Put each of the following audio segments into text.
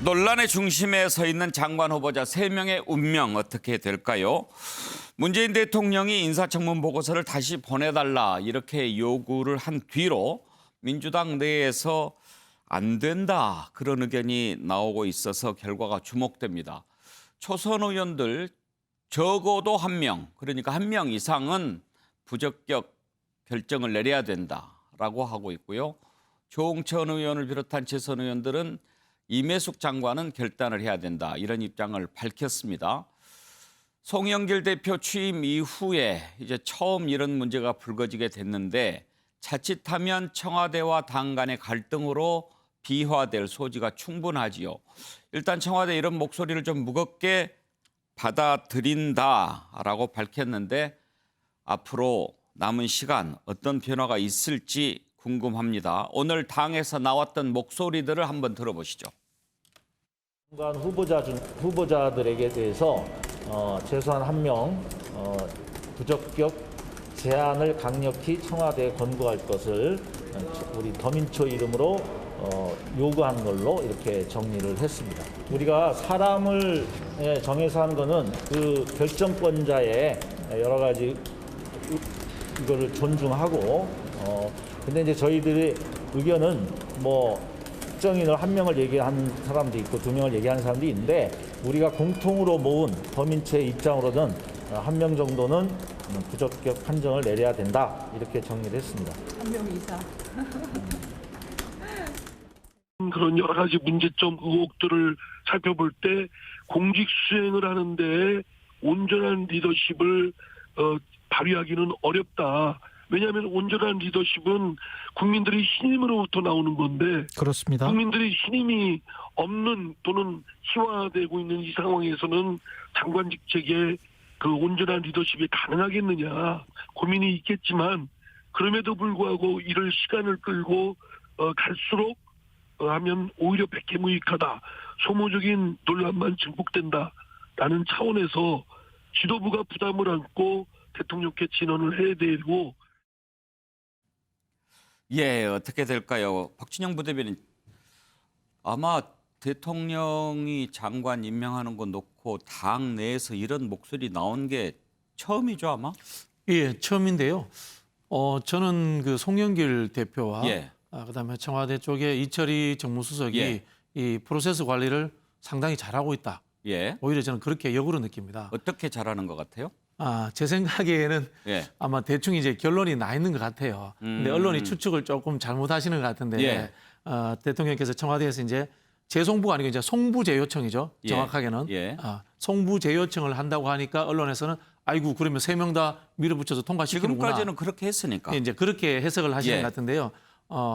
논란의 중심에 서 있는 장관 후보자 3명의 운명 어떻게 될까요? 문재인 대통령이 인사청문 보고서를 다시 보내달라 이렇게 요구를 한 뒤로 민주당 내에서 안 된다 그런 의견이 나오고 있어서 결과가 주목됩니다. 초선 의원들 적어도 1명, 그러니까 1명 이상은 부적격 결정을 내려야 된다라고 하고 있고요. 조홍천 의원을 비롯한 재선 의원들은 임혜숙 장관은 결단을 해야 된다 이런 입장을 밝혔습니다. 송영길 대표 취임 이후에 이제 처음 이런 문제가 불거지게 됐는데 자칫하면 청와대와 당 간의 갈등으로 비화될 소지가 충분하지요. 일단 청와대 이런 목소리를 좀 무겁게 받아들인다라고 밝혔는데 앞으로 남은 시간 어떤 변화가 있을지 궁금합니다. 오늘 당에서 나왔던 목소리들을 한번 들어보시죠. 장관 후보자들에게 대해서 최소한 1명 부적격 제안을 강력히 청와대에 권고할 것을 우리 더민초 이름으로 요구한 걸로 이렇게 정리를 했습니다. 우리가 사람을 정해서 하는 거는 그 결정권자의 여러 가지 이거를 존중하고 근데 이제 저희들의 의견은 특정인을 1명을 얘기하는 사람도 있고 2명을 얘기하는 사람도 있는데 우리가 공통으로 모은 더민초의 입장으로는 1명 정도는 부적격 판정을 내려야 된다 이렇게 정리를 했습니다. 1명 이상. 그런 여러 가지 문제점 의혹들을 살펴볼 때 공직 수행을 하는데 온전한 리더십을 발휘하기는 어렵다. 왜냐하면 온전한 리더십은 국민들의 신임으로부터 나오는 건데 그렇습니다. 국민들의 신임이 없는 또는 희화되고 있는 이 상황에서는 장관 직책에 그 온전한 리더십이 가능하겠느냐 고민이 있겠지만 그럼에도 불구하고 이를 시간을 끌고 갈수록 하면 오히려 백해무익하다. 소모적인 논란만 증폭된다라는 차원에서 지도부가 부담을 안고 대통령께 진언을 해야 되고 예, 어떻게 될까요? 박진영 부대변인, 아마 대통령이 장관 임명하는 거 놓고 당 내에서 이런 목소리 나온 게 처음이죠, 아마? 예, 처음인데요. 저는 그 송영길 대표와 예. 그다음에 청와대 쪽에 이철희 정무수석이 예. 이 프로세스 관리를 상당히 잘하고 있다. 예. 오히려 저는 그렇게 역으로 느낍니다. 어떻게 잘하는 것 같아요? 제 생각에는 예. 아마 대충 이제 결론이 나 있는 것 같아요. 근데 언론이 추측을 조금 잘못하시는 것 같은데 예. 대통령께서 청와대에서 이제 재송부가 아니고 이제 송부제요청이죠. 예. 정확하게는 예. 송부제요청을 한다고 하니까 언론에서는 아이고 그러면 3명 다 밀어붙여서 통과시키는구나. 지금까지는 그렇게 했으니까. 이제 그렇게 해석을 하시는 예. 것 같은데요.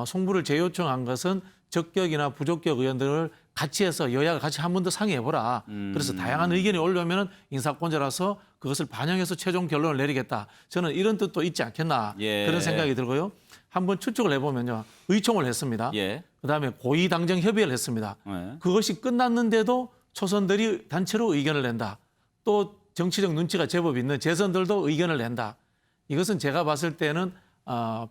송부를 재요청한 것은 적격이나 부적격 의원들을 같이 해서 여야가 같이 한 번 더 상의해보라. 그래서 다양한 의견이 올라오면 인사권자라서 그것을 반영해서 최종 결론을 내리겠다. 저는 이런 뜻도 있지 않겠나 예. 그런 생각이 들고요. 한번 추측을 해보면요. 의총을 했습니다. 예. 그다음에 고위당정 협의를 했습니다. 예. 그것이 끝났는데도 초선들이 단체로 의견을 낸다. 또 정치적 눈치가 제법 있는 재선들도 의견을 낸다. 이것은 제가 봤을 때는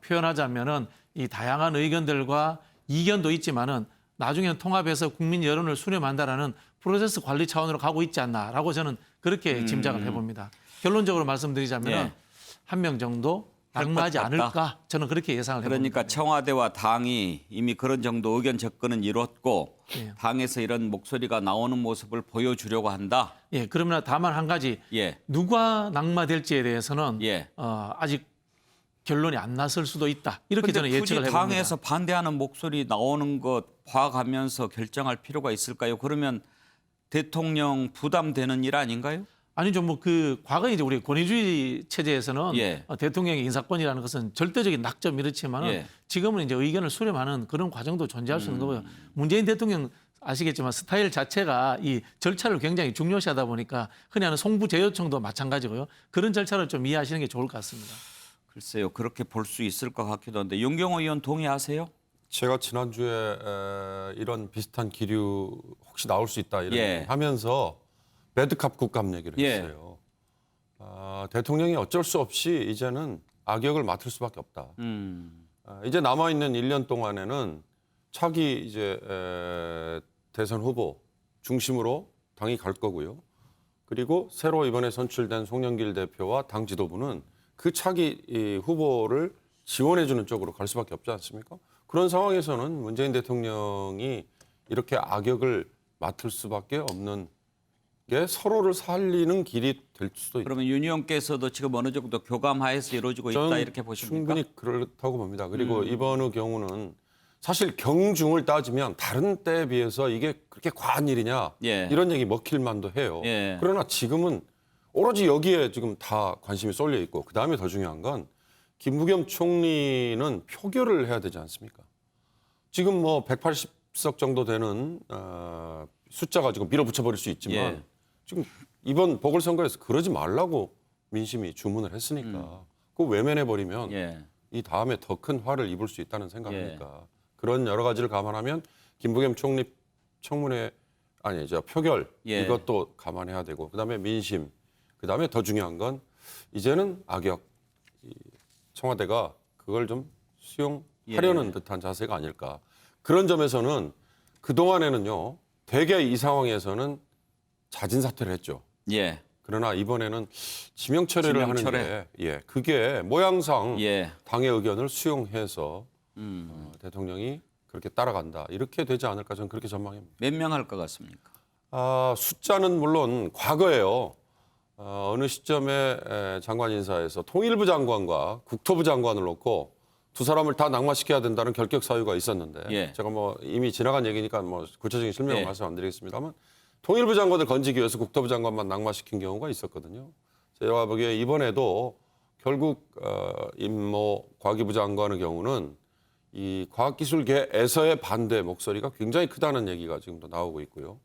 표현하자면은 이 다양한 의견들과 이견도 있지만은 나중에는 통합해서 국민 여론을 수렴한다라는 프로세스 관리 차원으로 가고 있지 않나라고 저는 그렇게 짐작을 해봅니다. 결론적으로 말씀드리자면 예. 1명 정도 낙마하지 할 것 같다. 않을까 저는 그렇게 예상을 해봅니다. 그러니까 청와대와 당이 이미 그런 정도 의견 접근은 이뤘고 예. 당에서 이런 목소리가 나오는 모습을 보여주려고 한다. 예, 그러면 다만 한 가지 예. 누가 낙마될지에 대해서는 예. 아직 결론이 안 났을 수도 있다. 이렇게 근데 저는 굳이 예측을 해봅니다. 당에서 반대하는 목소리 나오는 것 봐가면서 결정할 필요가 있을까요? 그러면 대통령 부담되는 일 아닌가요? 아니죠. 그 과거에 이제 우리 권위주의 체제에서는 예. 대통령의 인사권이라는 것은 절대적인 낙점 이렇지만은 예. 지금은 이제 의견을 수렴하는 그런 과정도 존재할 수 있는 거고요. 문재인 대통령 아시겠지만 스타일 자체가 이 절차를 굉장히 중요시하다 보니까 흔히 하는 송부제요청도 마찬가지고요. 그런 절차를 좀 이해하시는 게 좋을 것 같습니다. 글쎄요. 그렇게 볼 수 있을 것 같기도 한데 윤경호 의원 동의하세요? 제가 지난주에 이런 비슷한 기류 혹시 나올 수 있다 이런 예. 얘기 하면서 배드캅 굿캅 얘기를 예. 했어요. 대통령이 어쩔 수 없이 이제는 악역을 맡을 수밖에 없다. 이제 남아 있는 1년 동안에는 차기 이제 대선 후보 중심으로 당이 갈 거고요. 그리고 새로 이번에 선출된 송영길 대표와 당 지도부는 그 차기 이 후보를 지원해주는 쪽으로 갈 수밖에 없지 않습니까? 그런 상황에서는 문재인 대통령이 이렇게 악역을 맡을 수밖에 없는 게 서로를 살리는 길이 될 수도 있다. 그러면 윤 의원께서도 지금 어느 정도 교감하에서 이루어지고 있다 저는 이렇게 보십니까? 충분히 그렇다고 봅니다. 그리고 이번의 경우는 사실 경중을 따지면 다른 때에 비해서 이게 그렇게 과한 일이냐 예. 이런 얘기 먹힐 만도 해요. 예. 그러나 지금은 오로지 여기에 지금 다 관심이 쏠려 있고 그다음에 더 중요한 건 김부겸 총리는 표결을 해야 되지 않습니까? 지금 뭐 180석 정도 되는 숫자가 지금 밀어붙여 버릴 수 있지만 예. 지금 이번 보궐선거에서 그러지 말라고 민심이 주문을 했으니까 그거 외면해 버리면 예. 이 다음에 더 큰 화를 입을 수 있다는 생각이니까 그런 여러 가지를 감안하면 김부겸 총리 청문회 아니 저 표결 예. 이것도 감안해야 되고 그다음에 민심 그다음에 더 중요한 건 이제는 악역 이 청와대가 그걸 좀 수용하려는 예. 듯한 자세가 아닐까 그런 점에서는 그 동안에는요 대개 이 상황에서는 자진 사퇴를 했죠. 예. 그러나 이번에는 지명 철회를 지명철회. 하는데 예, 그게 모양상 예. 당의 의견을 수용해서 대통령이 그렇게 따라간다. 이렇게 되지 않을까 저는 그렇게 전망합니다. 몇 명 할 것 같습니까? 숫자는 물론 과거에요. 어느 시점에 장관 인사에서 통일부 장관과 국토부 장관을 놓고 두 사람을 다 낙마시켜야 된다는 결격 사유가 있었는데 예. 제가 뭐 이미 지나간 얘기니까 뭐 구체적인 실명은 예. 말씀 안 드리겠습니다만 통일부 장관을 건지기 위해서 국토부 장관만 낙마시킨 경우가 있었거든요. 제가 보기에 이번에도 결국 임모 과기부 장관의 경우는 이 과학기술계에서의 반대 목소리가 굉장히 크다는 얘기가 지금도 나오고 있고요.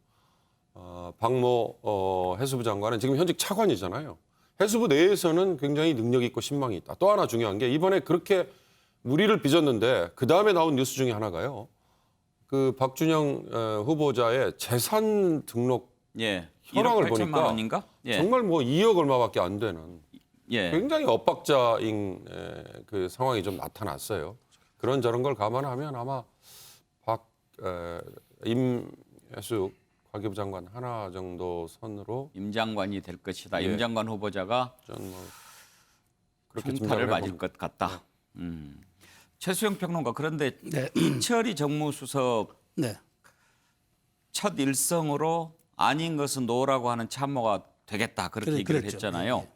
박모 해수부 장관은 지금 현직 차관이잖아요. 해수부 내에서는 굉장히 능력 있고 신망이 있다. 또 하나 중요한 게 이번에 그렇게 무리를 빚었는데 그 다음에 나온 뉴스 중에 하나가요. 그 박준영 후보자의 재산 등록 예. 현황을 1억 8천만 보니까 원인가? 예. 정말 뭐 2억 얼마밖에 안 되는 예. 굉장히 엇박자인 그 상황이 좀 나타났어요. 그런 저런 걸 감안하면 아마 임혜숙 과기부 장관 하나 정도 선으로 임 장관이 될 것이다. 예. 임 장관 후보자가 저는 뭐 그렇게 총타를 짐작을 맞을 해봅니다. 것 같다. 최수영 평론가 그런데 이철희 정무수석 네. 첫 일성으로 아닌 것은 노라고 하는 참모가 되겠다 그렇게 얘기를 그랬죠. 했잖아요. 네, 네.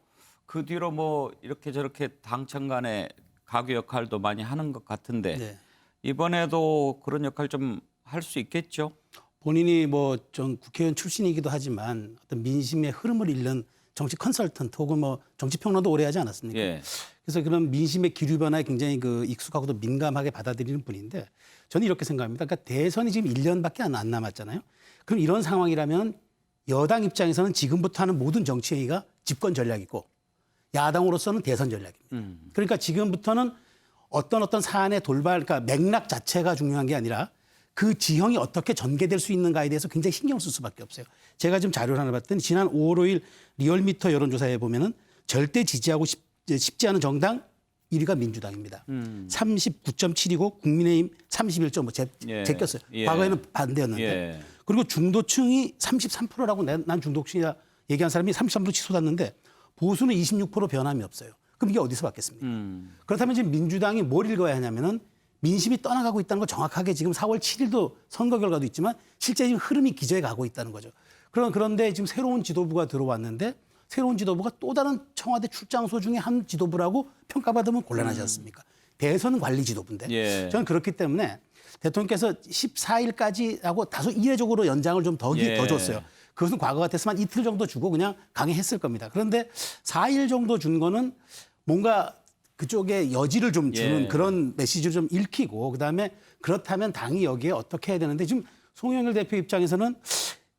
그 뒤로 뭐 이렇게 저렇게 당청 간의 가교 역할도 많이 하는 것 같은데 네. 이번에도 그런 역할 좀 할 수 있겠죠? 본인이 뭐 전 국회의원 출신이기도 하지만 어떤 민심의 흐름을 읽는 정치 컨설턴트 혹은 뭐 정치 평론도 오래 하지 않았습니까? 예. 그래서 그런 민심의 기류 변화에 굉장히 그 익숙하고도 민감하게 받아들이는 분인데 저는 이렇게 생각합니다. 그러니까 대선이 지금 1년밖에 안 남았잖아요. 그럼 이런 상황이라면 여당 입장에서는 지금부터 하는 모든 정치 행위가 집권 전략이고 야당으로서는 대선 전략입니다. 그러니까 지금부터는 어떤 사안의 돌발, 그러니까 맥락 자체가 중요한 게 아니라 그 지형이 어떻게 전개될 수 있는가에 대해서 굉장히 신경 쓸 수밖에 없어요. 제가 지금 자료를 하나 봤더니 지난 5월 5일 리얼미터 여론조사에 보면은 절대 지지하고 싶지 않은 정당 1위가 민주당입니다. 39.7이고 국민의힘 31.5 예. 제꼈어요. 예. 과거에는 반대였는데. 예. 그리고 중도층이 33%라고 난 중도층이다 얘기한 사람이 33% 치솟았는데 보수는 26% 변함이 없어요. 그럼 이게 어디서 받겠습니까? 그렇다면 지금 민주당이 뭘 읽어야 하냐면은 민심이 떠나가고 있다는 걸 정확하게 지금 4월 7일도 선거 결과도 있지만 실제 지금 흐름이 기저에 가고 있다는 거죠. 그런데 지금 새로운 지도부가 들어왔는데 새로운 지도부가 또 다른 청와대 출장소 중에 한 지도부라고 평가받으면 곤란하지 않습니까? 대선 관리 지도부인데. 예. 저는 그렇기 때문에 대통령께서 14일까지라고 다소 이례적으로 연장을 좀 더 예. 줬어요. 그것은 과거 같았으면 이틀 정도 주고 그냥 강행했을 겁니다. 그런데 4일 정도 준 거는 뭔가 그쪽에 여지를 좀 주는 예. 그런 메시지를 좀 읽히고 그다음에 그렇다면 당이 여기에 어떻게 해야 되는데 지금 송영길 대표 입장에서는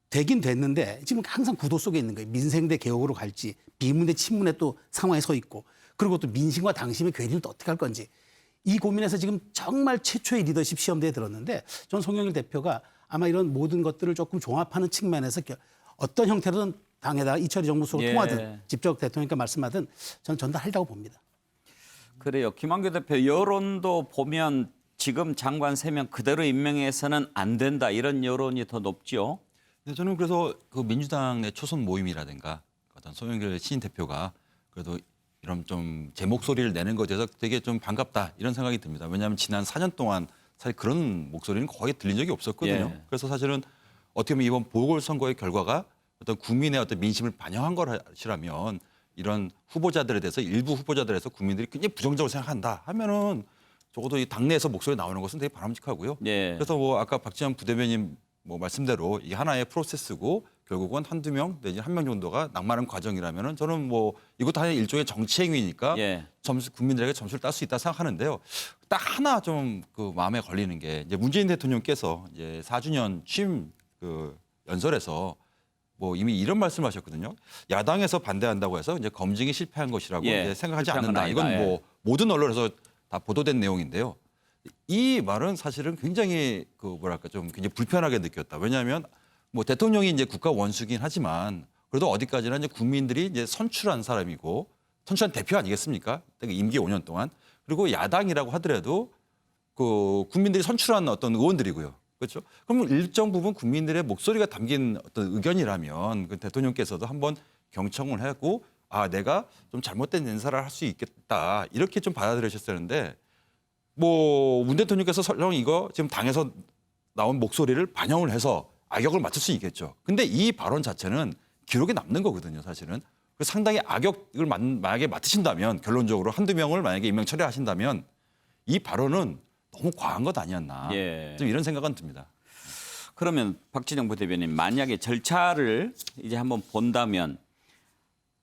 되긴 됐는데 지금 항상 구도 속에 있는 거예요. 민생 대 개혁으로 갈지 비문 대 친문의 또 상황에 서 있고 그리고 또 민심과 당심의 괴리를 또 어떻게 할 건지 이 고민에서 지금 정말 최초의 리더십 시험대에 들었는데 저는 송영길 대표가 아마 이런 모든 것들을 조금 종합하는 측면에서 어떤 형태로든 당에다가 이철희 정무수석을 예. 통하든 직접 대통령께 말씀하든 저는 전달하리라고 봅니다. 그래요. 김한규 대표 여론도 보면 지금 장관 3명 그대로 임명해서는 안 된다 이런 여론이 더 높죠. 네, 저는 그래서 그 민주당 내 초선 모임이라든가 어떤 송영길 신인 대표가 그래도 이런 좀 제 목소리를 내는 것에 대해서 되게 좀 반갑다 이런 생각이 듭니다. 왜냐하면 지난 4년 동안 사실 그런 목소리는 거의 들린 적이 없었거든요. 예. 그래서 사실은 어떻게 보면 이번 보궐선거의 결과가 어떤 국민의 어떤 민심을 반영한 것이라면 이런 후보자들에 대해서 일부 후보자들에 대해서 국민들이 굉장히 부정적으로 생각한다 하면은 적어도 이 당내에서 목소리 나오는 것은 되게 바람직하고요. 예. 그래서 뭐 아까 박지원 부대변인 뭐 말씀대로 이게 하나의 프로세스고 결국은 한두 명 내지 한 명 정도가 낙마하는 과정이라면은 저는 뭐 이것도 하나의 일종의 정치 행위니까 예. 국민들에게 점수를 딸 수 있다 생각하는데요. 딱 하나 좀 그 마음에 걸리는 게 이제 문재인 대통령께서 이제 4주년 취임 그 연설에서 뭐 이미 이런 말씀하셨거든요. 야당에서 반대한다고 해서 이제 검증이 실패한 것이라고 예, 이제 생각하지 실패한 건 않는다. 이건 아니다. 뭐 모든 언론에서 다 보도된 내용인데요. 이 말은 사실은 굉장히 그 뭐랄까 좀 굉장히 불편하게 느꼈다. 왜냐하면 뭐 대통령이 이제 국가 원수긴 하지만 그래도 어디까지나 이제 국민들이 이제 선출한 사람이고 선출한 대표 아니겠습니까? 임기 5년 동안. 그리고 야당이라고 하더라도 그 국민들이 선출한 어떤 의원들이고요. 그렇죠? 그럼 일정 부분 국민들의 목소리가 담긴 어떤 의견이라면 그 대통령께서도 한번 경청을 하고 아 내가 좀 잘못된 인사를 할 수 있겠다 이렇게 좀 받아들여졌었는데 뭐 문 대통령께서 설령 이거 지금 당에서 나온 목소리를 반영을 해서 악역을 맡을 수 있겠죠. 근데 이 발언 자체는 기록에 남는 거거든요, 사실은. 그래서 상당히 악역을 만약에 맡으신다면 결론적으로 한두 명을 만약에 임명 처리하신다면 이 발언은 너무 과한 것 아니었나. 예. 좀 이런 생각은 듭니다. 그러면 박진영 부대변인 만약에 절차를 이제 한번 본다면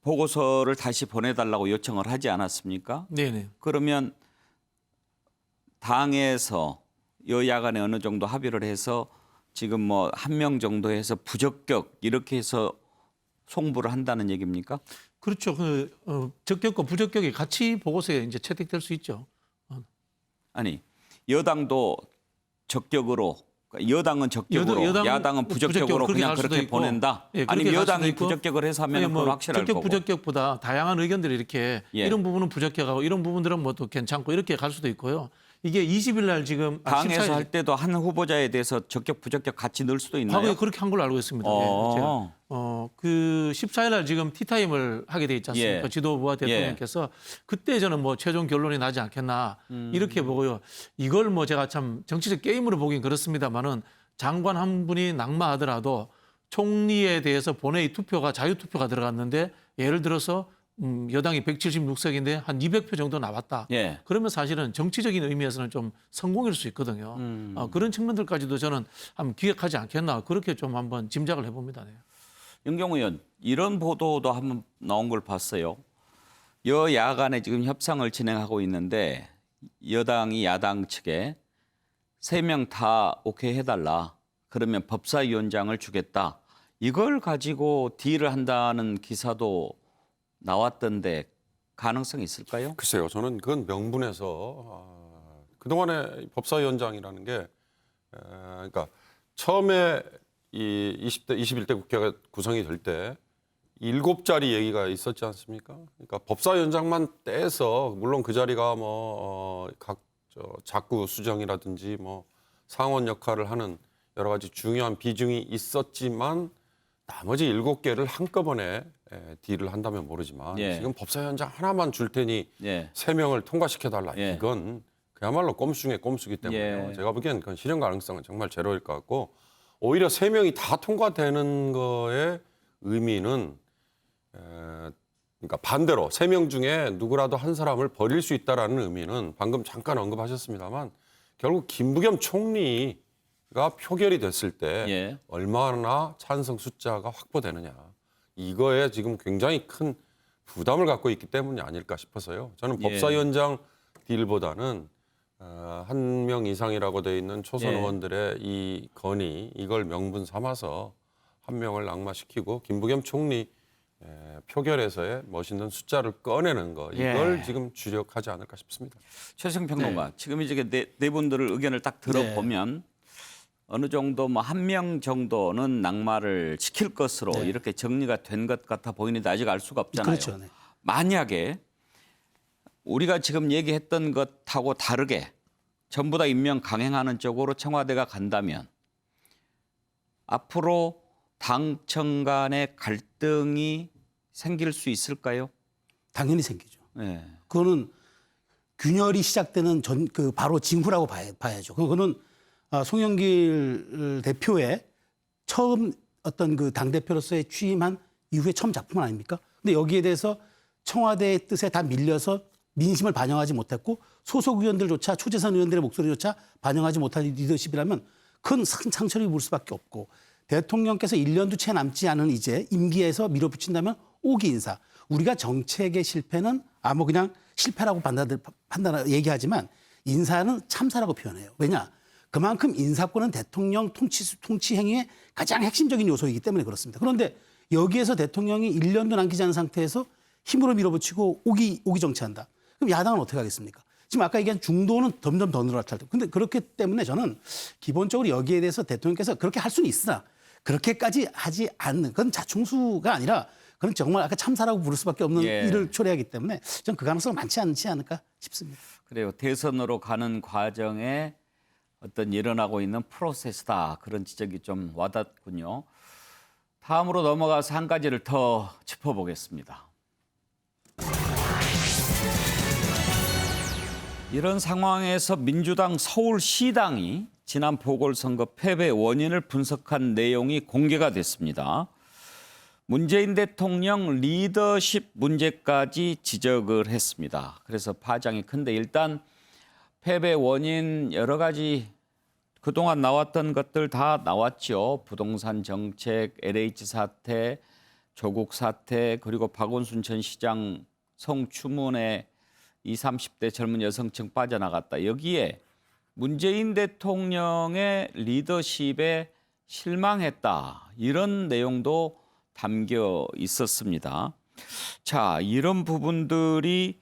보고서를 다시 보내달라고 요청을 하지 않았습니까? 네네. 그러면 당에서 여야 간에 어느 정도 합의를 해서 지금 뭐 한 명 정도 해서 부적격 이렇게 해서 송부를 한다는 얘기입니까? 그렇죠. 적격과 부적격이 같이 보고서에 이제 채택될 수 있죠. 아니 여당도 적격으로 여당은 적격으로 여당은 야당은 부적격으로 그렇게 그냥 갈 수도 그렇게 있고, 보낸다. 예, 그렇게 아니면 갈 수도 여당이 있고. 부적격을 해서 하면 아니, 그건 확실할 적격 거고. 부적격보다 다양한 의견들이 이렇게 예. 이런 부분은 부적격하고 이런 부분들은 뭐 또 괜찮고 이렇게 갈 수도 있고요. 이게 20일 날 지금 당에서 14일 할 때도 한 후보자에 대해서 적격 부적격 같이 넣을 수도 있나요? 과거에 그렇게 한 걸로 알고 있습니다. 예, 제가. 그 14일 날 지금 티타임을 하게 돼 있지 않습니까? 예. 지도부와 대통령께서 그때 저는 뭐 최종 결론이 나지 않겠나 이렇게 보고요. 이걸 뭐 제가 참 정치적 게임으로 보긴 그렇습니다만은 장관 한 분이 낙마하더라도 총리에 대해서 본회의 투표가 자유투표가 들어갔는데 예를 들어서 여당이 176석인데 한 200표 정도 나왔다. 예. 그러면 사실은 정치적인 의미에서는 좀 성공일 수 있거든요. 그런 측면들까지도 저는 한번 기획하지 않겠나 그렇게 좀 한번 짐작을 해봅니다. 네. 윤경우 의원 이런 보도도 한번 나온 걸 봤어요. 여야 간에 지금 협상을 진행하고 있는데 여당이 야당 측에 3명 다 오케이 해달라. 그러면 법사위원장을 주겠다. 이걸 가지고 딜을 한다는 기사도 나왔던데 가능성이 있을까요? 글쎄요, 저는 그건 명분에서 그동안에 법사위원장이라는 게 그러니까 처음에 이 20대, 21대 국회가 구성이 될 때 7자리 얘기가 있었지 않습니까? 그러니까 법사위원장만 떼서 물론 그 자리가 각 작구 수정이라든지 뭐 상원 역할을 하는 여러 가지 중요한 비중이 있었지만 나머지 7개를 한꺼번에 딜을 한다면 모르지만 예. 지금 법사위원장 하나만 줄 테니 예. 3명을 통과시켜달라. 예. 이건 그야말로 꼼수 중에 꼼수기 때문에요. 예. 제가 보기엔 그건 실현 가능성은 정말 제로일 것 같고 오히려 3명이 다 통과되는 거의 의미는 그러니까 반대로 3명 중에 누구라도 한 사람을 버릴 수 있다라는 의미는 방금 잠깐 언급하셨습니다만 결국 김부겸 총리가 표결이 됐을 때 예. 얼마나 찬성 숫자가 확보되느냐. 이거에 지금 굉장히 큰 부담을 갖고 있기 때문이 아닐까 싶어서요. 저는 예. 법사위원장 딜보다는 한 명 이상이라고 돼 있는 초선 예. 의원들의 이 건의 이걸 명분 삼아서 한 명을 낙마시키고 김부겸 총리 표결에서의 멋있는 숫자를 꺼내는 거 이걸 예. 지금 주력하지 않을까 싶습니다. 최승 평론가 지금 이제 네 분들을 의견을 딱 들어보면 어느 정도 뭐 한 명 정도는 낙마를 시킬 것으로 이렇게 정리가 된 것 같아 보이는데 아직 알 수가 없잖아요. 그렇죠. 네. 만약에 우리가 지금 얘기했던 것하고 다르게 전부 다 임명 강행하는 쪽으로 청와대가 간다면 앞으로 당청 간의 갈등이 생길 수 있을까요? 당연히 생기죠. 네. 그거는 균열이 시작되는 바로 징후라고 봐야죠. 그거는 송영길 대표의 처음 어떤 그 당대표로서의 취임한 이후에 처음 작품 아닙니까? 근데 여기에 대해서 청와대의 뜻에 다 밀려서 민심을 반영하지 못했고 소속 의원들조차 초재선 의원들의 목소리조차 반영하지 못한 리더십이라면 큰 상처를 입을 수밖에 없고 대통령께서 1년도 채 남지 않은 이제 임기에서 밀어붙인다면 5기 인사. 우리가 정책의 실패는 뭐 그냥 실패라고 얘기하지만 인사는 참사라고 표현해요. 왜냐? 그만큼 인사권은 대통령 통치 행위의 가장 핵심적인 요소이기 때문에 그렇습니다. 그런데 여기에서 대통령이 1년도 남기지 않은 상태에서 힘으로 밀어붙이고 5기 정치한다. 그럼 야당은 어떻게 하겠습니까? 지금 아까 얘기한 중도는 점점 더 늘어날 텐데. 근데 그렇기 때문에 저는 기본적으로 여기에 대해서 대통령께서 그렇게 할 수는 있으나 그렇게까지 하지 않는 그건 자충수가 아니라 그건 정말 아까 참사라고 부를 수밖에 없는 예. 일을 초래하기 때문에 저는 그 가능성은 많지 않지 않을까 싶습니다. 그래요. 대선으로 가는 과정에 어떤 일어나고 있는 프로세스다. 그런 지적이 좀 와닿군요. 다음으로 넘어가서 한 가지를 더 짚어보겠습니다. 이런 상황에서 민주당 서울시당이 지난 보궐선거 패배 원인을 분석한 내용이 공개가 됐습니다. 문재인 대통령 리더십 문제까지 지적을 했습니다. 그래서 파장이 큰데 일단 패배 원인 여러 가지 그동안 나왔던 것들 다 나왔죠. 부동산 정책, LH 사태, 조국 사태, 그리고 박원순 전 시장 성추문에 20, 30대 젊은 여성층 빠져나갔다. 여기에 문재인 대통령의 리더십에 실망했다. 이런 내용도 담겨 있었습니다. 자, 이런 부분들이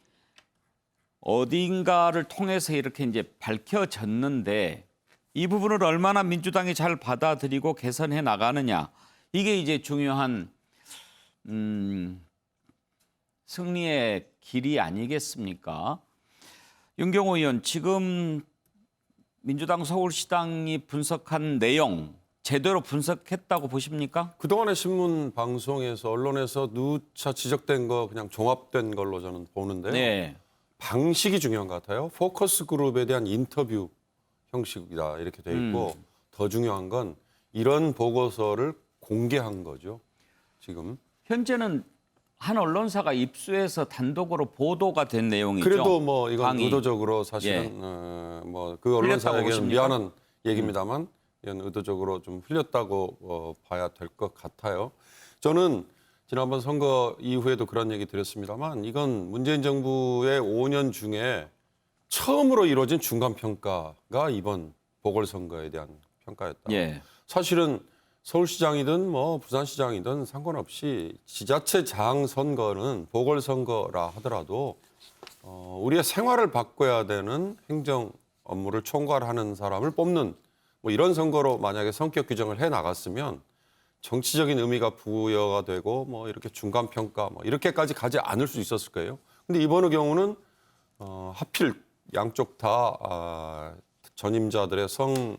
어딘가를 통해서 이렇게 이제 밝혀졌는데 이 부분을 얼마나 민주당이 잘 받아들이고 개선해 나가느냐. 이게 이제 중요한 승리의 길이 아니겠습니까? 윤경호 의원, 지금 민주당 서울시당이 분석한 내용 제대로 분석했다고 보십니까? 그동안의 신문 방송에서 언론에서 누차 지적된 거 그냥 종합된 걸로 저는 보는데요. 네. 방식이 중요한 것 같아요. 포커스 그룹에 대한 인터뷰 형식이다 이렇게 돼 있고 더 중요한 건 이런 보고서를 공개한 거죠. 지금. 현재는 한 언론사가 입수해서 단독으로 보도가 된 내용이죠. 그래도 뭐 이건 강의. 의도적으로 사실은 뭐 그 언론사에게는 보십니까? 미안한 얘기입니다만 이건 의도적으로 좀 흘렸다고 봐야 될 것 같아요. 저는 지난번 선거 이후에도 그런 얘기 드렸습니다만 이건 문재인 정부의 5년 중에 처음으로 이루어진 중간평가가 이번 보궐선거에 대한 평가였다. 예. 사실은 서울시장이든 뭐 부산시장이든 상관없이 지자체장 선거는 보궐선거라 하더라도 우리의 생활을 바꿔야 되는 행정 업무를 총괄하는 사람을 뽑는 뭐 이런 선거로 만약에 성격 규정을 해 나갔으면 정치적인 의미가 부여가 되고 뭐 이렇게 중간평가 뭐 이렇게까지 가지 않을 수 있었을 거예요. 근데 이번의 경우는 하필 양쪽 다 전임자들의 성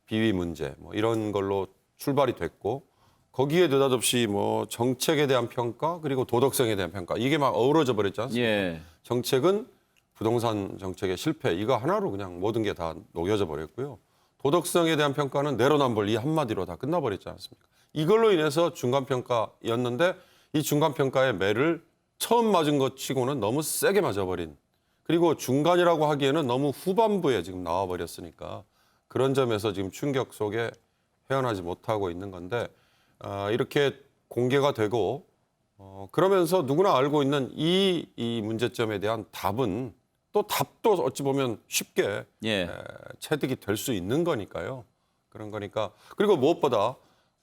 비위 문제 뭐 이런 걸로 출발이 됐고 거기에 느닷없이 뭐 정책에 대한 평가 그리고 도덕성에 대한 평가 이게 막 어우러져 버렸지 않습니까? 예. 정책은 부동산 정책의 실패 이거 하나로 그냥 모든 게 다 녹여져 버렸고요. 도덕성에 대한 평가는 내로남불 이 한마디로 다 끝나버렸지 않습니까? 이걸로 인해서 중간평가였는데 이 중간평가의 매를 처음 맞은 것 치고는 너무 세게 맞아버린 그리고 중간이라고 하기에는 너무 후반부에 지금 나와버렸으니까 그런 점에서 지금 충격 속에 헤어나지 못하고 있는 건데 이렇게 공개가 되고 그러면서 누구나 알고 있는 이 문제점에 대한 답은 또 답도 어찌 보면 쉽게 예. 체득이 될 수 있는 거니까요. 그런 거니까 그리고 무엇보다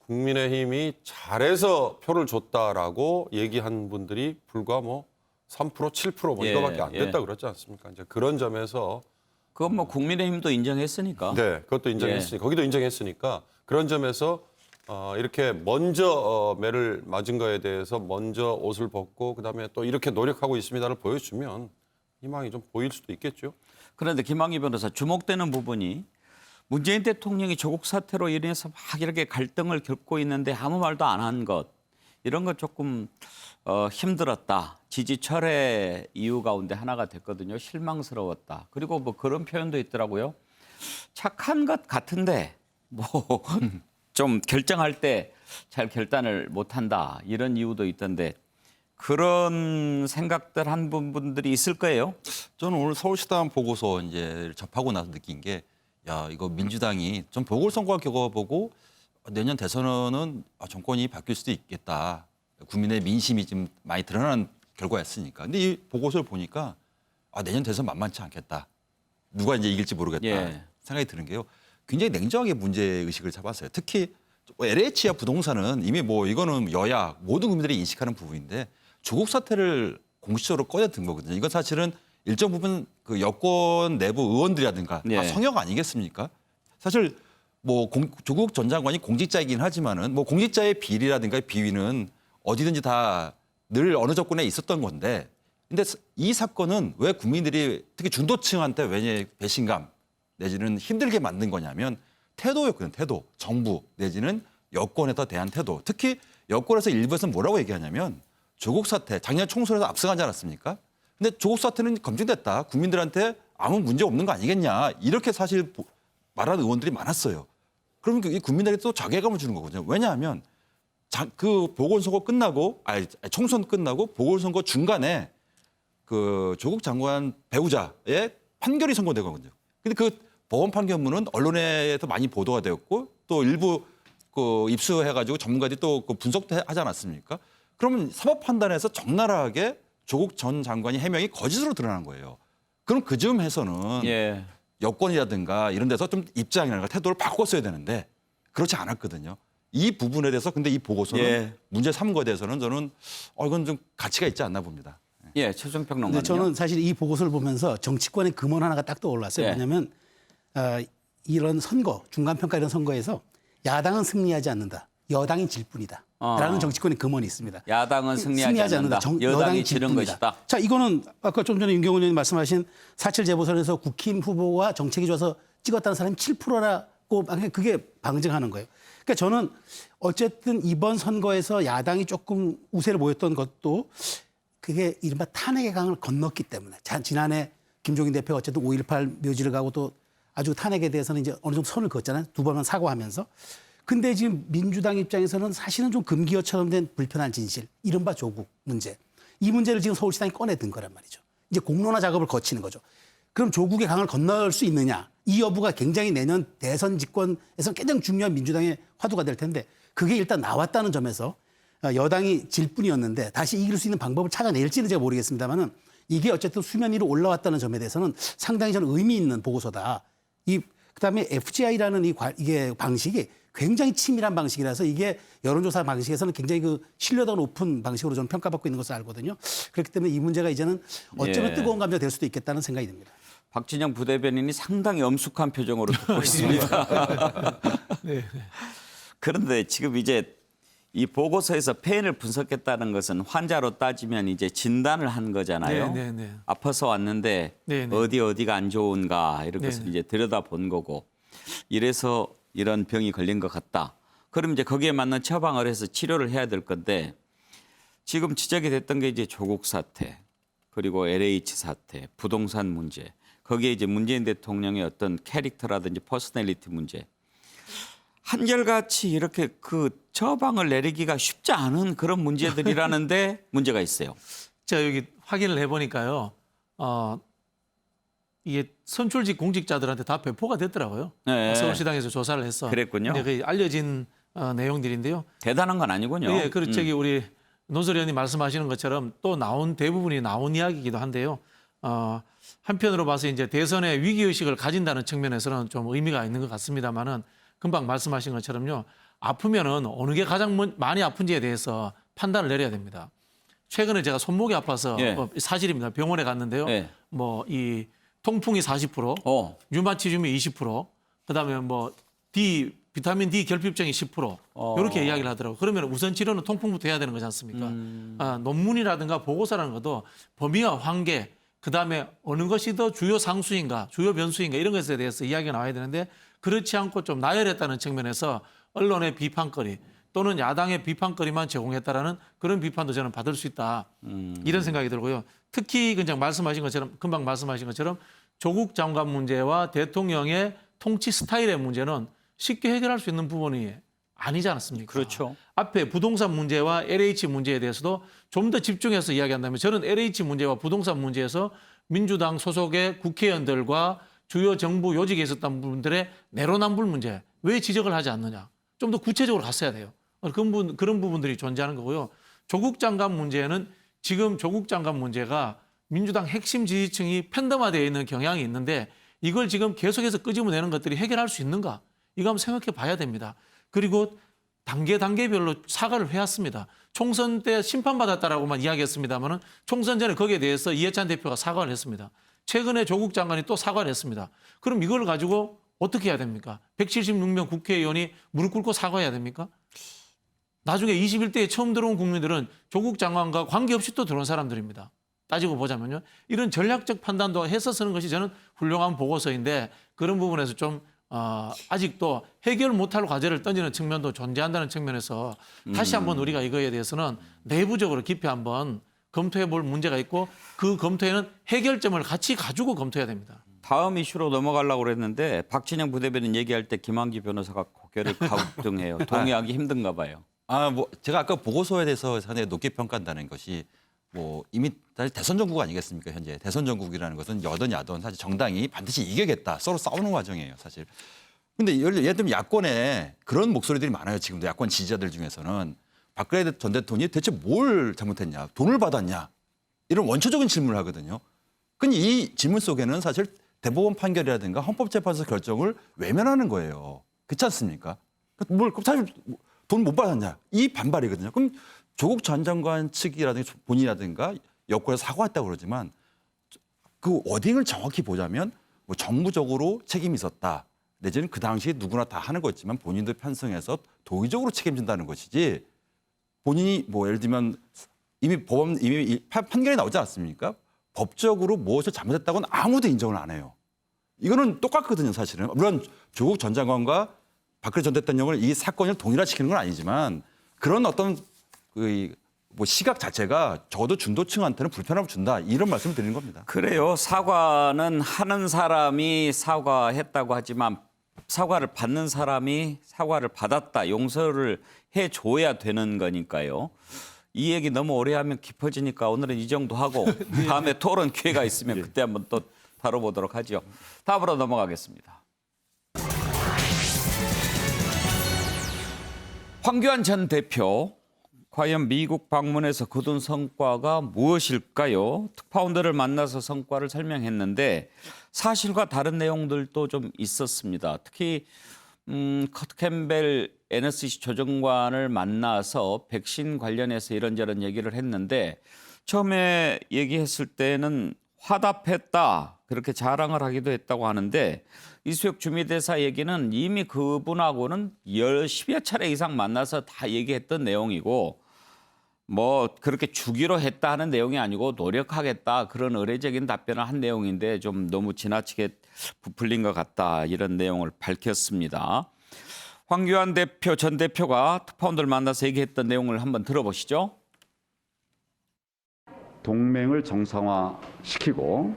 국민의힘이 잘해서 표를 줬다라고 얘기한 분들이 불과 뭐 3% 7% 뭐 예, 이거밖에 안 됐다 예. 그렇지 않습니까? 이제 그런 점에서 그건 뭐 국민의힘도 인정했으니까. 네, 그것도 인정했으니까 거기도 인정했으니까 그런 점에서 이렇게 먼저 매를 맞은 거에 대해서 먼저 옷을 벗고 그다음에 또 이렇게 노력하고 있습니다를 보여주면 희망이 좀 보일 수도 있겠죠. 그런데 김학의 변호사 주목되는 부분이 문재인 대통령이 조국 사태로 인해서 막 이렇게 갈등을 겪고 있는데 아무 말도 안 한 것, 이런 것 조금 힘들었다. 지지 철회 이유 가운데 하나가 됐거든요. 실망스러웠다. 그리고 뭐 그런 표현도 있더라고요. 착한 것 같은데 뭐 좀 결정할 때 잘 결단을 못한다. 이런 이유도 있던데 그런 생각들 한 분들이 있을 거예요. 저는 오늘 서울시당 보고서 이제 접하고 나서 느낀 게, 야, 이거 민주당이 좀 보궐선거 겪어보고 내년 대선은 정권이 바뀔 수도 있겠다. 국민의 민심이 좀 많이 드러나는 결과였으니까. 근데 이 보고서를 보니까 내년 대선 만만치 않겠다. 누가 이제 이길지 모르겠다. 예. 생각이 드는 게요. 굉장히 냉정하게 문제 의식을 잡았어요. 특히 LH와 부동산은 이미 뭐 이거는 여야 모든 국민들이 인식하는 부분인데 조국 사태를 공식적으로 꺼내든 거거든요. 이건 사실은 일정 부분 그 여권 내부 의원들이라든가 예. 다 성역 아니겠습니까? 사실 뭐 조국 전 장관이 공직자이긴 하지만은 뭐 공직자의 비리라든가 비위는 어디든지 다 늘 어느 정권에 있었던 건데, 근데 이 사건은 왜 국민들이 특히 중도층한테 왜 배신감 내지는 힘들게 만든 거냐면 태도였거든요. 태도. 정부 내지는 여권에 대한 태도. 특히 여권에서 일부에서 뭐라고 얘기하냐면 조국 사태, 작년 총선에서 압승하지 않았습니까? 근데 조국 사태는 검증됐다. 국민들한테 아무 문제 없는 거 아니겠냐. 이렇게 사실 말하는 의원들이 많았어요. 그러면 이 국민들에게 또 자괴감을 주는 거거든요. 왜냐하면 그 보궐선거 끝나고, 총선 끝나고 보궐선거 중간에 그 조국 장관 배우자의 판결이 선고되거든요. 근데 그 법원 판결문은 언론에서 많이 보도가 되었고 또 일부 그 입수해가지고 전문가들이 또 그 분석도 하지 않았습니까? 그러면 사법 판단에서 적나라하게 조국 전 장관이 해명이 거짓으로 드러난 거예요. 그럼 그 즈음에서는 예. 여권이라든가 이런 데서 좀 입장이라든가 태도를 바꿨어야 되는데 그렇지 않았거든요. 이 부분에 대해서 근데 이 보고서는 예. 문제 삼은 거에 대해서는 저는 이건 좀 가치가 있지 않나 봅니다. 예, 최종평 근데 농가는요. 저는 사실 이 보고서를 보면서 정치권의 금원 하나가 딱 떠올랐어요. 예. 왜냐하면 이런 선거, 중간평가 이런 선거에서 야당은 승리하지 않는다. 여당이 질 뿐이다. 라는 정치권의 금원이 있습니다. 야당은 승리하지 않는다. 여당이 지는 것이다. 자, 이거는 아까 좀 전에 윤경훈 의원님 말씀하신 4.7 재보선에서 국힘 후보와 정책이 좋아서 찍었다는 사람이 7%라고 그게 방증하는 거예요. 그러니까 저는 어쨌든 이번 선거에서 야당이 조금 우세를 보였던 것도 그게 이른바 탄핵의 강을 건넜기 때문에 지난해 김종인 대표가 어쨌든 5.18 묘지를 가고 또 아주 탄핵에 대해서는 이제 어느 정도 선을 그었잖아요. 2번은 사과하면서. 근데 지금 민주당 입장에서는 사실은 좀 금기어처럼 된 불편한 진실, 이른바 조국 문제. 이 문제를 지금 서울시당이 꺼내든 거란 말이죠. 이제 공론화 작업을 거치는 거죠. 그럼 조국의 강을 건널 수 있느냐. 이 여부가 굉장히 내년 대선 집권에서 가장 중요한 민주당의 화두가 될 텐데 그게 일단 나왔다는 점에서 여당이 질 뿐이었는데 다시 이길 수 있는 방법을 찾아낼지는 제가 모르겠습니다만은 이게 어쨌든 수면 위로 올라왔다는 점에 대해서는 상당히 저는 의미 있는 보고서다. 그다음에 FGI라는 이게 방식이 굉장히 치밀한 방식이라서 이게 여론조사 방식에서는 굉장히 그 신뢰도가 높은 방식으로 저는 평가받고 있는 것을 알거든요. 그렇기 때문에 이 문제가 이제는 어쩌면 예. 뜨거운 감자가 될 수도 있겠다는 생각이 듭니다. 박진영 부대변인이 상당히 엄숙한 표정으로 듣고 있습니다. 그런데 지금 이제 이 보고서에서 폐인을 분석했다는 것은 환자로 따지면 이제 진단을 한 거잖아요. 네, 네, 네. 아파서 왔는데 네, 네. 어디가 안 좋은가 이렇게 네, 네. 이제 들여다본 거고 이래서 이런 병이 걸린 것 같다. 그럼 이제 거기에 맞는 처방을 해서 치료를 해야 될 건데 지금 지적이 됐던 게 이제 조국 사태 그리고 LH 사태, 부동산 문제 거기에 이제 문재인 대통령의 어떤 캐릭터라든지 퍼스널리티 문제 한결같이 이렇게 그 처방을 내리기가 쉽지 않은 그런 문제들이라는데 문제가 있어요. 제가 여기 확인을 해보니까요. 이게 선출직 공직자들한테 다 배포가 됐더라고요. 네. 서울시당에서 조사를 해서. 그랬군요. 근데 그 알려진 내용들인데요. 대단한 건 아니군요. 예, 그리고 저기 우리 노설 의원님 말씀하시는 것처럼 또 대부분이 나온 이야기이기도 한데요. 한편으로 봐서 이제 대선의 위기의식을 가진다는 측면에서는 좀 의미가 있는 것 같습니다만은 금방 말씀하신 것처럼요. 아프면은 어느 게 가장 많이 아픈지에 대해서 판단을 내려야 됩니다. 최근에 제가 손목이 아파서 예. 사실입니다. 병원에 갔는데요. 예. 뭐 이 통풍이 40%, 류마티즘이 20%, 그다음에 뭐 비타민 D 결핍증이 10% 이렇게 이야기를 하더라고요. 그러면 우선 치료는 통풍부터 해야 되는 거지 않습니까? 논문이라든가 보고서라는 것도 범위와 한계 그다음에 어느 것이 더 주요 상수인가, 주요 변수인가 이런 것에 대해서 이야기가 나와야 되는데 그렇지 않고 좀 나열했다는 측면에서 언론의 비판거리 또는 야당의 비판거리만 제공했다라는 그런 비판도 저는 받을 수 있다. 이런 생각이 들고요. 특히 그냥 금방 말씀하신 것처럼 조국 장관 문제와 대통령의 통치 스타일의 문제는 쉽게 해결할 수 있는 부분이 아니지 않습니까? 그렇죠. 앞에 부동산 문제와 LH 문제에 대해서도 좀 더 집중해서 이야기한다면 저는 LH 문제와 부동산 문제에서 민주당 소속의 국회의원들과 주요 정부 요직에 있었던 분들의 내로남불 문제 왜 지적을 하지 않느냐. 좀 더 구체적으로 갔어야 돼요. 그런 부분들이 존재하는 거고요. 조국 장관 문제는 지금 조국 장관 문제가 민주당 핵심 지지층이 팬덤화되어 있는 경향이 있는데 이걸 지금 계속해서 끄집어내는 것들이 해결할 수 있는가? 이거 한번 생각해 봐야 됩니다. 그리고 단계별로 사과를 해왔습니다. 총선 때 심판받았다라고만 이야기했습니다만은 총선 전에 거기에 대해서 이해찬 대표가 사과를 했습니다. 최근에 조국 장관이 또 사과를 했습니다. 그럼 이걸 가지고 어떻게 해야 됩니까? 176명 국회의원이 무릎 꿇고 사과해야 됩니까? 나중에 21대에 처음 들어온 국민들은 조국 장관과 관계없이 또 들어온 사람들입니다. 따지고 보자면요. 이런 전략적 판단도 해서 쓰는 것이 저는 훌륭한 보고서인데 그런 부분에서 좀 아직도 해결 못할 과제를 던지는 측면도 존재한다는 측면에서 다시 한번 우리가 이거에 대해서는 내부적으로 깊이 한번 검토해 볼 문제가 있고 그 검토에는 해결점을 같이 가지고 검토해야 됩니다. 다음 이슈로 넘어가려고 그랬는데 박진영 부대변인 얘기할 때 김한기 변호사가 고개를 갸우뚱해요. 동의하기 힘든가 봐요. 뭐 제가 아까 보고서에 대해서 상당히 높게 평가한다는 것이 뭐 이미 사실 대선 정국 아니겠습니까? 현재 대선 정국이라는 것은 여든 야든 사실 정당이 반드시 이겨야겠다. 서로 싸우는 과정이에요, 사실. 근데 예를 들면 야권에 그런 목소리들이 많아요. 지금도 야권 지지자들 중에서는 박근혜 전 대통령이 대체 뭘 잘못했냐, 돈을 받았냐 이런 원초적인 질문을 하거든요. 근데 이 질문 속에는 사실 대법원 판결이라든가 헌법재판소 결정을 외면하는 거예요. 그렇지 않습니까? 뭘 사실 돈 못 받았냐 이 반발이거든요. 그럼 조국 전 장관 측이라든가 본인이라든가 여권에서 사과했다고 그러지만 그 워딩을 정확히 보자면 뭐 정부적으로 책임이 있었다. 내지는 그 당시에 누구나 다 하는 거였지만 본인들 편성해서 도의적으로 책임진다는 것이지 본인이 뭐 예를 들면 이미 판결이 나오지 않았습니까? 법적으로 무엇을 잘못했다고는 아무도 인정을 안 해요. 이거는 똑같거든요, 사실은. 물론 조국 전 장관과 박근혜 전 대통령을 이 사건을 동일화시키는 건 아니지만 그런 어떤 뭐 시각 자체가 적어도 중도층한테는 불편함을 준다. 이런 말씀을 드리는 겁니다. 그래요. 사과는 하는 사람이 사과했다고 하지만 사과를 받는 사람이 사과를 받았다. 용서를 해줘야 되는 거니까요. 이 얘기 너무 오래 하면 깊어지니까 오늘은 이 정도 하고 다음에 토론 기회가 있으면 그때 한번 또 다뤄보도록 하죠. 다음으로 넘어가겠습니다. 황교안 전 대표 과연 미국 방문에서 거둔 성과가 무엇일까요? 특파원들을 만나서 성과를 설명했는데 사실과 다른 내용들도 좀 있었습니다. 특히 커트 캠벨 NSC 조정관을 만나서 백신 관련해서 이런저런 얘기를 했는데 처음에 얘기했을 때는 화답했다 그렇게 자랑을 하기도 했다고 하는데 이수혁 주미대사 얘기는 이미 그분하고는 10여 차례 이상 만나서 다 얘기했던 내용이고 뭐 그렇게 주기로 했다 하는 내용이 아니고 노력하겠다 그런 의례적인 답변을 한 내용인데 좀 너무 지나치게 부풀린 것 같다 이런 내용을 밝혔습니다. 황교안 대표 전 대표가 특파원들 만나서 얘기했던 내용을 한번 들어보시죠. 동맹을 정상화시키고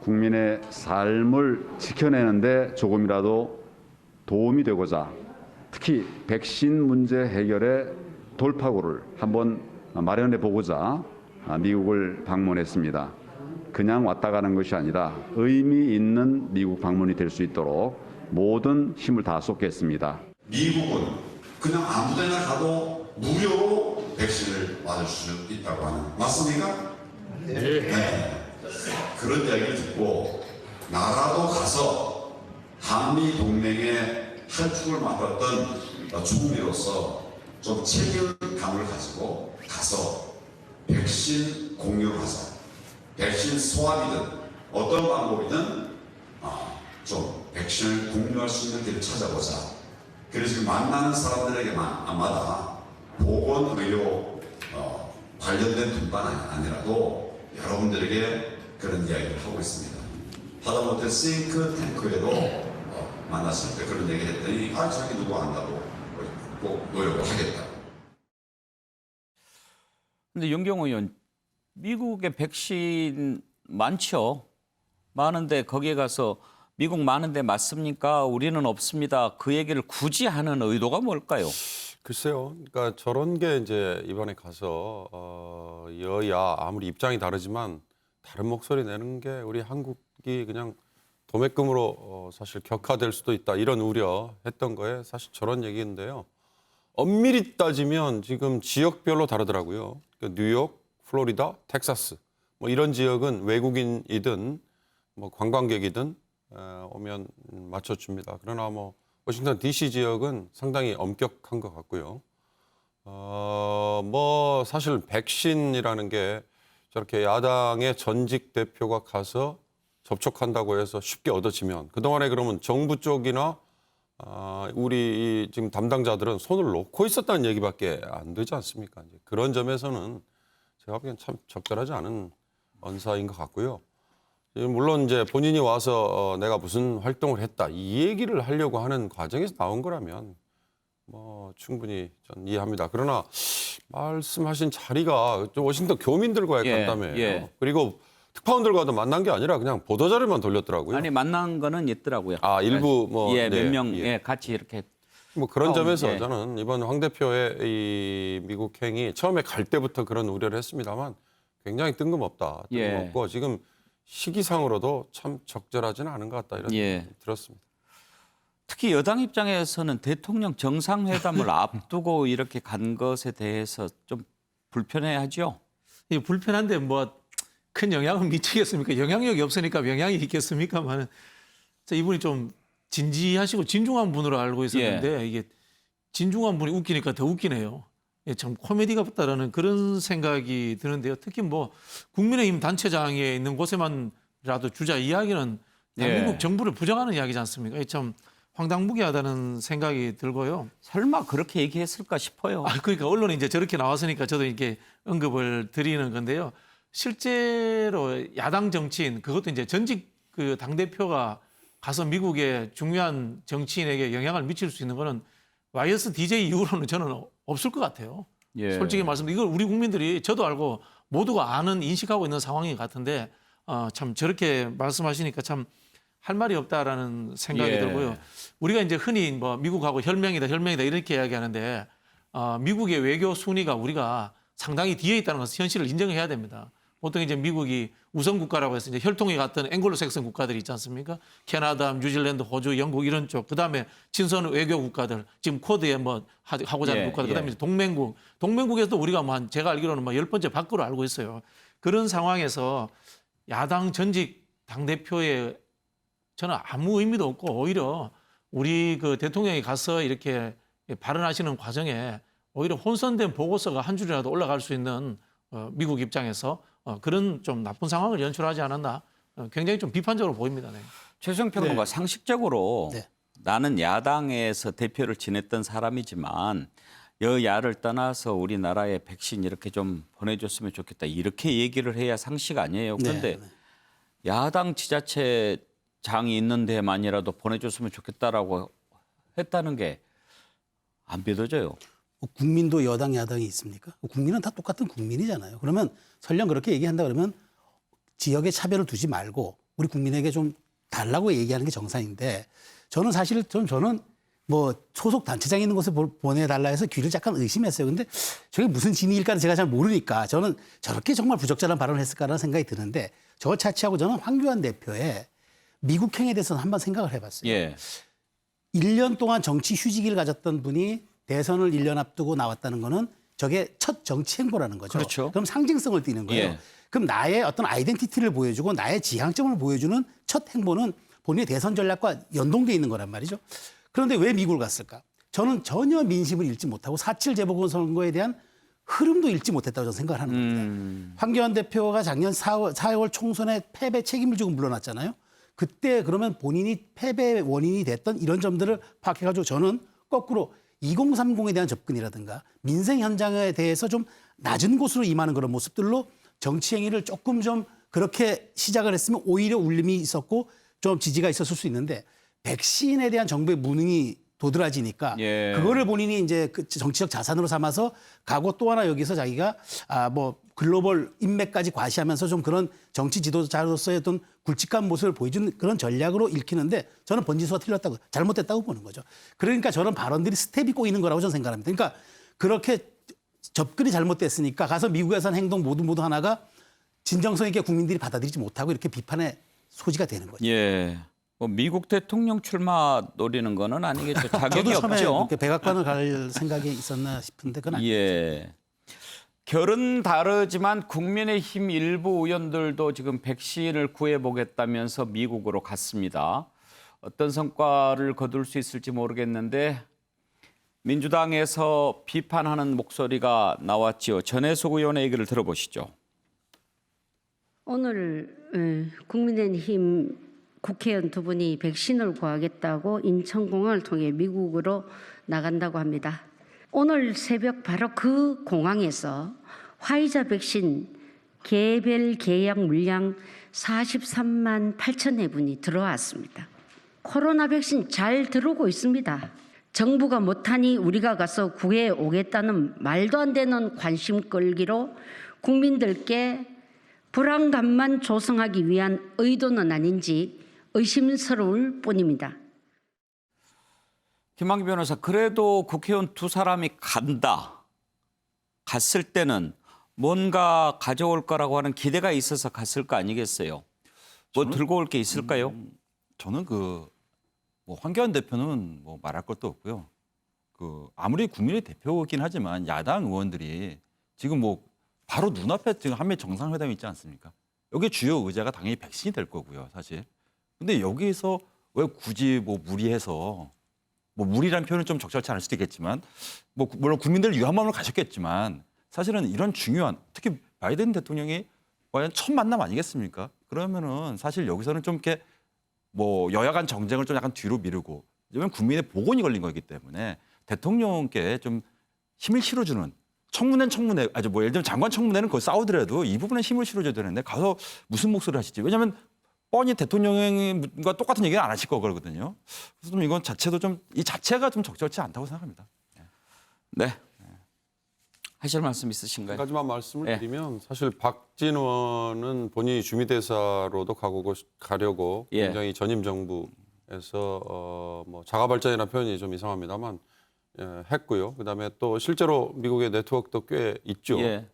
국민의 삶을 지켜내는데 조금이라도 도움이 되고자 특히 백신 문제 해결에 돌파구를 한번 마련해 보고자 미국을 방문했습니다. 그냥 왔다 가는 것이 아니라 의미 있는 미국 방문이 될 수 있도록 모든 힘을 다 쏟겠습니다. 미국은 그냥 아무 데나 가도 무료로 백신을 맞을 수 있다고 하는 맞습니까? 네. 그런 이야기를 듣고 나라도 가서 한미 동맹의 혈축을 맡았던 총리로서 좀 책임감을 가지고 가서 백신 공유를 하자. 백신 소합이든 어떤 방법이든 좀 백신을 공유할 수 있는 길을 찾아보자. 그래서 지금 만나는 사람들에게마다 보건의료 관련된 분만 아니라도 여러분들에게 그런 이야기를 하고 있습니다. 하다못해 싱크 탱크에도 만났을 때 그런 얘기 했더니 자기 누구 안다고 꼭 노력을 하겠다. 근데 연경 의원, 미국의 백신 많죠. 많은데 거기에 가서 미국 많은데 맞습니까? 우리는 없습니다. 그 얘기를 굳이 하는 의도가 뭘까요? 글쎄요. 그러니까 저런 게 이제 이번에 가서 여야 아무리 입장이 다르지만 다른 목소리 내는 게 우리 한국이 그냥 도매금으로 사실 격화될 수도 있다 이런 우려했던 거에 사실 저런 얘기인데요. 엄밀히 따지면 지금 지역별로 다르더라고요. 그러니까 뉴욕, 플로리다, 텍사스 뭐 이런 지역은 외국인이든 뭐 관광객이든 오면 맞춰줍니다. 그러나 뭐 워싱턴 DC 지역은 상당히 엄격한 것 같고요. 뭐 사실 백신이라는 게 저렇게 야당의 전직 대표가 가서 접촉한다고 해서 쉽게 얻어지면 그동안에 그러면 정부 쪽이나 우리 지금 담당자들은 손을 놓고 있었다는 얘기밖에 안 되지 않습니까? 이제 그런 점에서는 제가 보기엔 참 적절하지 않은 언사인 것 같고요. 물론 이제 본인이 와서 내가 무슨 활동을 했다 이 얘기를 하려고 하는 과정에서 나온 거라면 뭐 충분히 전 이해합니다. 그러나 말씀하신 자리가 좀 워싱턴 교민들과의 예, 간담회예요. 예. 그리고 특파원들과도 만난 게 아니라 그냥 보도자료만 돌렸더라고요. 아니 만난 거는 있더라고요. 일부 뭐 예, 네, 몇 명 예. 같이 이렇게 뭐 그런 점에서 예. 저는 이번 황 대표의 이 미국 행이 처음에 갈 때부터 그런 우려를 했습니다만 굉장히 뜬금없다. 뜬금없고 지금 시기상으로도 참 적절하지는 않은 것 같다 이런 예. 생각이 들었습니다. 특히 여당 입장에서는 대통령 정상회담을 앞두고 이렇게 간 것에 대해서 좀 불편해하죠. 이 불편한데 뭐 큰 영향은 미치겠습니까? 영향력이 없으니까 영향이 있겠습니까만은 이분이 좀 진지하시고 진중한 분으로 알고 있었는데 이게 진중한 분이 웃기니까 더 웃기네요. 예, 참 코미디 같다라는 그런 생각이 드는데요. 특히 뭐 국민의힘 단체장에 있는 곳에만라도 주자 이야기는 대한민국 정부를 부정하는 이야기지 않습니까? 이게 참 황당무계하다는 생각이 들고요. 설마 그렇게 얘기했을까 싶어요. 그러니까 언론에 이제 저렇게 나왔으니까 저도 이렇게 언급을 드리는 건데요. 실제로 야당 정치인 그것도 이제 전직 그 당대표가 가서 미국의 중요한 정치인에게 영향을 미칠 수 있는 거는 YSDJ 이후로는 저는 없을 것 같아요. 예. 솔직히 말씀드리면 이걸 우리 국민들이 저도 알고 모두가 아는 인식하고 있는 상황인 것 같은데 참 저렇게 말씀하시니까 참 할 말이 없다라는 생각이 들고요. 우리가 이제 흔히 뭐 미국하고 혈맹이다 이렇게 이야기하는데 미국의 외교 순위가 우리가 상당히 뒤에 있다는 것은 현실을 인정해야 됩니다. 보통 이제 미국이 우선 국가라고 해서 이제 혈통이 같은 앵글로색슨 국가들이 있지 않습니까? 캐나다, 뉴질랜드, 호주, 영국 이런 쪽, 그 다음에 친선 외교 국가들, 지금 쿼드에 뭐 하고자 하는 국가들, 그 다음에 동맹국에서도 우리가 뭐 제가 알기로는 뭐 10번째 밖으로 알고 있어요. 그런 상황에서 야당 전직 당대표의 저는 아무 의미도 없고 오히려 우리 그 대통령이 가서 이렇게 발언하시는 과정에 오히려 혼선된 보고서가 한 줄이라도 올라갈 수 있는 미국 입장에서 그런 좀 나쁜 상황을 연출하지 않았나 굉장히 좀 비판적으로 보입니다. 네. 최수영 평론가 상식적으로 나는 야당에서 대표를 지냈던 사람이지만 여야를 떠나서 우리나라에 백신 이렇게 좀 보내줬으면 좋겠다 이렇게 얘기를 해야 상식 아니에요. 그런데 야당 지자체장이 있는 데만이라도 보내줬으면 좋겠다라고 했다는 게 안 믿어져요. 국민도 여당 야당이 있습니까? 국민은 다 똑같은 국민이잖아요. 그러면 설령 그렇게 얘기한다 그러면 지역의 차별을 두지 말고 우리 국민에게 좀 달라고 얘기하는 게 정상인데 저는 사실 저는 뭐 소속 단체장이 있는 곳에 보내달라 해서 귀를 약간 의심했어요. 근데 저게 무슨 진위일까는 제가 잘 모르니까 저는 저렇게 정말 부적절한 발언을 했을까라는 생각이 드는데 저걸 차치하고 저는 황교안 대표의 미국행에 대해서는 한번 생각을 해봤어요. 예. 1년 동안 정치 휴직을 가졌던 분이 대선을 1년 앞두고 나왔다는 거는 저게 첫 정치 행보라는 거죠. 그렇죠. 그럼 상징성을 띠는 거예요. 예. 그럼 나의 어떤 아이덴티티를 보여주고 나의 지향점을 보여주는 첫 행보는 본인의 대선 전략과 연동돼 있는 거란 말이죠. 그런데 왜 미국을 갔을까? 저는 전혀 민심을 읽지 못하고 4.7 재보궐선거에 대한 흐름도 읽지 못했다고 저는 생각을 하는 겁니다. 황교안 대표가 작년 4월 총선에 패배 책임을 지고 물러났잖아요. 그때 그러면 본인이 패배 원인이 됐던 이런 점들을 파악해가지고 저는 거꾸로 2030에 대한 접근이라든가 민생 현장에 대해서 좀 낮은 곳으로 임하는 그런 모습들로 정치 행위를 조금 좀 그렇게 시작을 했으면 오히려 울림이 있었고 좀 지지가 있었을 수 있는데 백신에 대한 정부의 무능이 도드라지니까 예. 그거를 본인이 이제 그 정치적 자산으로 삼아서 가고 또 하나 여기서 자기가 뭐 글로벌 인맥까지 과시하면서 좀 그런 정치 지도자로서의 어떤 굵직한 모습을 보여준 그런 전략으로 읽히는데 저는 번지수가 틀렸다고 잘못됐다고 보는 거죠. 그러니까 저런 발언들이 스텝이 꼬이는 거라고 저는 생각합니다. 그러니까 그렇게 접근이 잘못됐으니까 가서 미국에서 한 행동 모두 하나가 진정성 있게 국민들이 받아들이지 못하고 이렇게 비판의 소지가 되는 거죠. 예. 뭐 미국 대통령 출마 노리는 거는 아니겠죠. 자격이 저도 처음에 없죠. 이렇게 백악관을 갈 생각이 있었나 싶은데 그건 아니에요. 예. 결은 다르지만 국민의힘 일부 의원들도 지금 백신을 구해보겠다면서 미국으로 갔습니다. 어떤 성과를 거둘 수 있을지 모르겠는데 민주당에서 비판하는 목소리가 나왔지요. 전혜숙 의원의 얘기를 들어보시죠. 오늘 국민의힘 국회의원 두 분이 백신을 구하겠다고 인천공항을 통해 미국으로 나간다고 합니다. 오늘 새벽 바로 그 공항에서 화이자 백신 개별 계약 물량 43만 8천 회분이 들어왔습니다. 코로나 백신 잘 들어오고 있습니다. 정부가 못하니 우리가 가서 구해 오겠다는 말도 안 되는 관심 끌기로 국민들께 불안감만 조성하기 위한 의도는 아닌지 의심스러울 뿐입니다. 김한기 변호사, 그래도 국회의원 두 사람이 갔을 때는 뭔가 가져올 거라고 하는 기대가 있어서 갔을 거 아니겠어요? 뭐 들고 올 게 있을까요? 저는 뭐 황교안 대표는 뭐 말할 것도 없고요. 아무리 국민의 대표이긴 하지만 야당 의원들이 지금 뭐 바로 눈앞에 지금 한미 정상회담이 있지 않습니까? 여기 주요 의제가 당연히 백신이 될 거고요, 사실. 근데 여기서 왜 굳이 뭐 무리해서 뭐 무리란 표현은 좀 적절치 않을 수도 있겠지만 뭐 물론 국민들 위한 마음을 가졌겠지만 사실은 이런 중요한 특히 바이든 대통령이 과연 첫 만남 아니겠습니까? 그러면은 사실 여기서는 좀 이렇게 뭐 여야 간 정쟁을 좀 약간 뒤로 미루고 왜냐면 국민의 복원이 걸린 거기 때문에 대통령께 좀 힘을 실어주는 청문회 아주 뭐 예를 들면 장관 청문회는 거의 싸우더라도 이 부분에 힘을 실어줘야 되는데 가서 무슨 목소리를 하시지? 왜냐하면 뻔히 대통령과 똑같은 얘기는 안 하실 거거든요. 그래서 좀 이건 자체도 이 자체가 좀 적절치 않다고 생각합니다. 네. 하실 말씀 한 있으신가요? 가지만 말씀을 네. 드리면 사실 박진 의원은 본인이 주미대사로도 가려고 예. 굉장히 전임 정부에서 뭐 자가발전이라는 표현이 좀 이상합니다만 했고요. 그다음에 또 실제로 미국의 네트워크도 꽤 있죠. 예.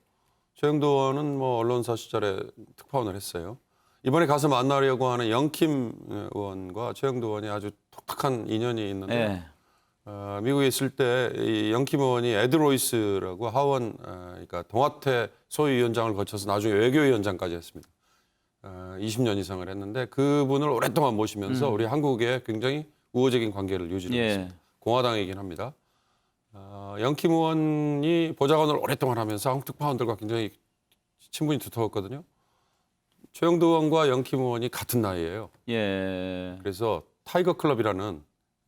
최영도 의원은 뭐 언론사 시절에 특파원을 했어요. 이번에 가서 만나려고 하는 영킴 의원과 최영도 의원이 아주 독특한 인연이 있는데 예. 미국에 있을 때 이 영킴 의원이 에드 로이스라고 하원 그러니까 동아태 소위원장을 거쳐서 나중에 외교위원장까지 했습니다. 20년 이상을 했는데 그분을 오랫동안 모시면서 우리 한국에 굉장히 우호적인 관계를 유지를 예. 했습니다. 공화당이긴 합니다. 영킴 의원이 보좌관을 오랫동안 하면서 한국 특파원들과 굉장히 친분이 두터웠거든요. 최영도 의원과 영킴 의원이 같은 나이예요. 예. 그래서 타이거 클럽이라는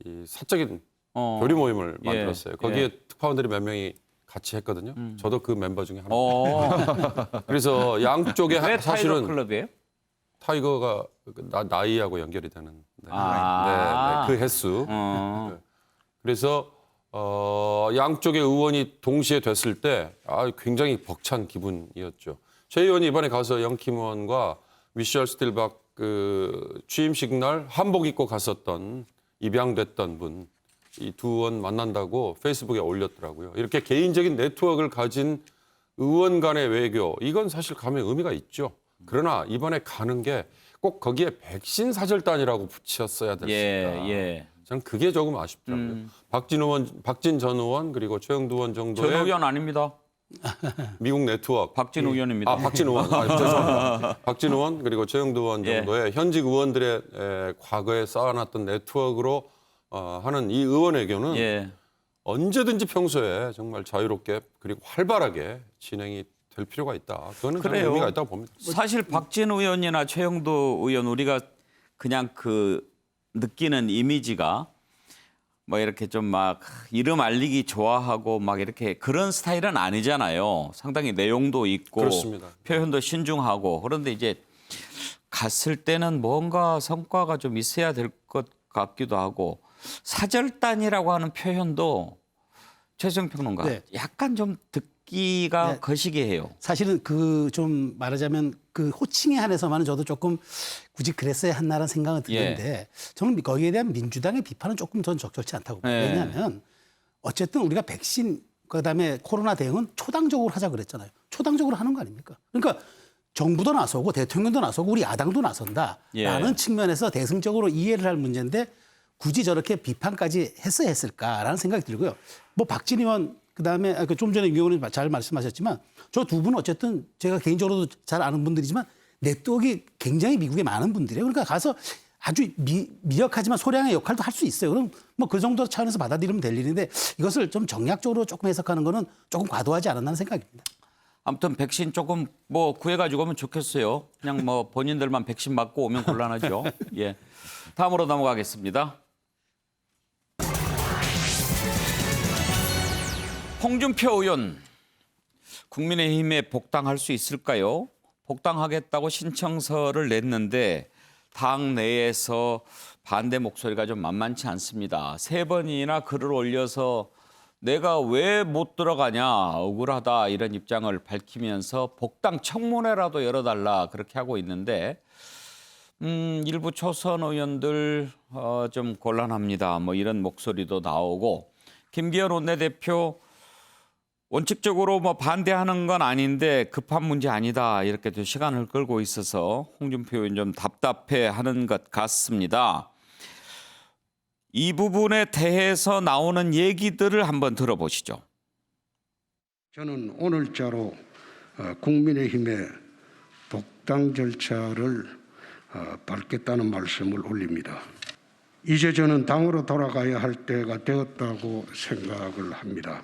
이 사적인 어. 교류 모임을 예. 만들었어요. 거기에 예. 특파원들이 몇 명이 같이 했거든요. 저도 그 멤버 중에 하나. 그래서 왜 양쪽에 타이거 사실은 클럽이에요? 타이거가 나이하고 연결이 되는 아. 그 횟수. 어. 그래서 양쪽의 의원이 동시에 됐을 때 굉장히 벅찬 기분이었죠. 최 의원이 이번에 가서 영킴 의원과 미셸 스틸박 그 취임식 날 한복 입고 갔었던 입양됐던 분 이 두 의원 만난다고 페이스북에 올렸더라고요. 이렇게 개인적인 네트워크를 가진 의원 간의 외교 이건 사실 가면 의미가 있죠. 그러나 이번에 가는 게 꼭 거기에 백신 사절단이라고 붙였어야 됐습니다. 예. 저는 그게 조금 아쉽더라고요. 박진 전 의원 그리고 최영도 의원 정도의 전 의원 아닙니다. 미국 네트워크. 박진 의원입니다. 박진 의원. 죄송합니다. 박진 의원 그리고 최영도 의원 예. 정도의 현직 의원들의 과거에 쌓아놨던 네트워크로 하는 이 의원 외교는 예. 언제든지 평소에 정말 자유롭게 그리고 활발하게 진행이 될 필요가 있다. 그거는 저는 그래요. 의미가 있다고 봅니다. 사실 박진 의원이나 최영도 의원 우리가 그냥 느끼는 이미지가 뭐 이렇게 좀 막 이름 알리기 좋아하고 막 이렇게 그런 스타일은 아니잖아요. 상당히 내용도 있고 그렇습니다. 표현도 신중하고 그런데 이제 갔을 때는 뭔가 성과가 좀 있어야 될 것 같기도 하고 사절단이라고 하는 표현도 최수영 평론가 네. 약간 좀 듣기가 네. 거시기해요. 사실은 그 좀 말하자면 그 호칭에 한해서만은 저도 조금 굳이 그랬어야 했나라는 생각은 드는데 저는 거기에 대한 민주당의 비판은 조금 더 적절치 않다고 봐요. 네. 왜냐하면 어쨌든 우리가 백신 그다음에 코로나 대응은 초당적으로 하자 그랬잖아요. 초당적으로 하는 거 아닙니까? 그러니까 정부도 나서고 대통령도 나서고 우리 야당도 나선다라는 예. 측면에서 대승적으로 이해를 할 문제인데 굳이 저렇게 비판까지 했어야 했을까라는 생각이 들고요. 뭐 박진 의원 그다음에 좀 전에 위 의원님 잘 말씀하셨지만 저 두 분은 어쨌든 제가 개인적으로도 잘 아는 분들이지만 네트워크가 굉장히 미국에 많은 분들이에요. 그러니까 가서 아주 미력하지만 소량의 역할도 할 수 있어요. 그럼 뭐 그 정도 차원에서 받아들이면 될 일인데 이것을 좀 정략적으로 조금 해석하는 거는 조금 과도하지 않았나 하는 생각입니다. 아무튼 백신 조금 뭐 구해가지고 오면 좋겠어요. 그냥 뭐 본인들만 백신 맞고 오면 곤란하죠. 예. 다음으로 넘어가겠습니다. 홍준표 의원, 국민의힘에 복당할 수 있을까요? 복당하겠다고 신청서를 냈는데 당 내에서 반대 목소리가 좀 만만치 않습니다. 3번이나 글을 올려서 내가 왜 못 들어가냐, 억울하다 이런 입장을 밝히면서 복당 청문회라도 열어달라 그렇게 하고 있는데 일부 초선 의원들 좀 곤란합니다. 뭐 이런 목소리도 나오고 김기현 원내대표 원칙적으로 뭐 반대하는 건 아닌데 급한 문제 아니다 이렇게 또 시간을 끌고 있어서 홍준표 의원 좀 답답해하는 것 같습니다. 이 부분에 대해서 나오는 얘기들을 한번 들어보시죠. 저는 오늘자로 국민의힘의 복당 절차를 밟겠다는 말씀을 올립니다. 이제 저는 당으로 돌아가야 할 때가 되었다고 생각을 합니다.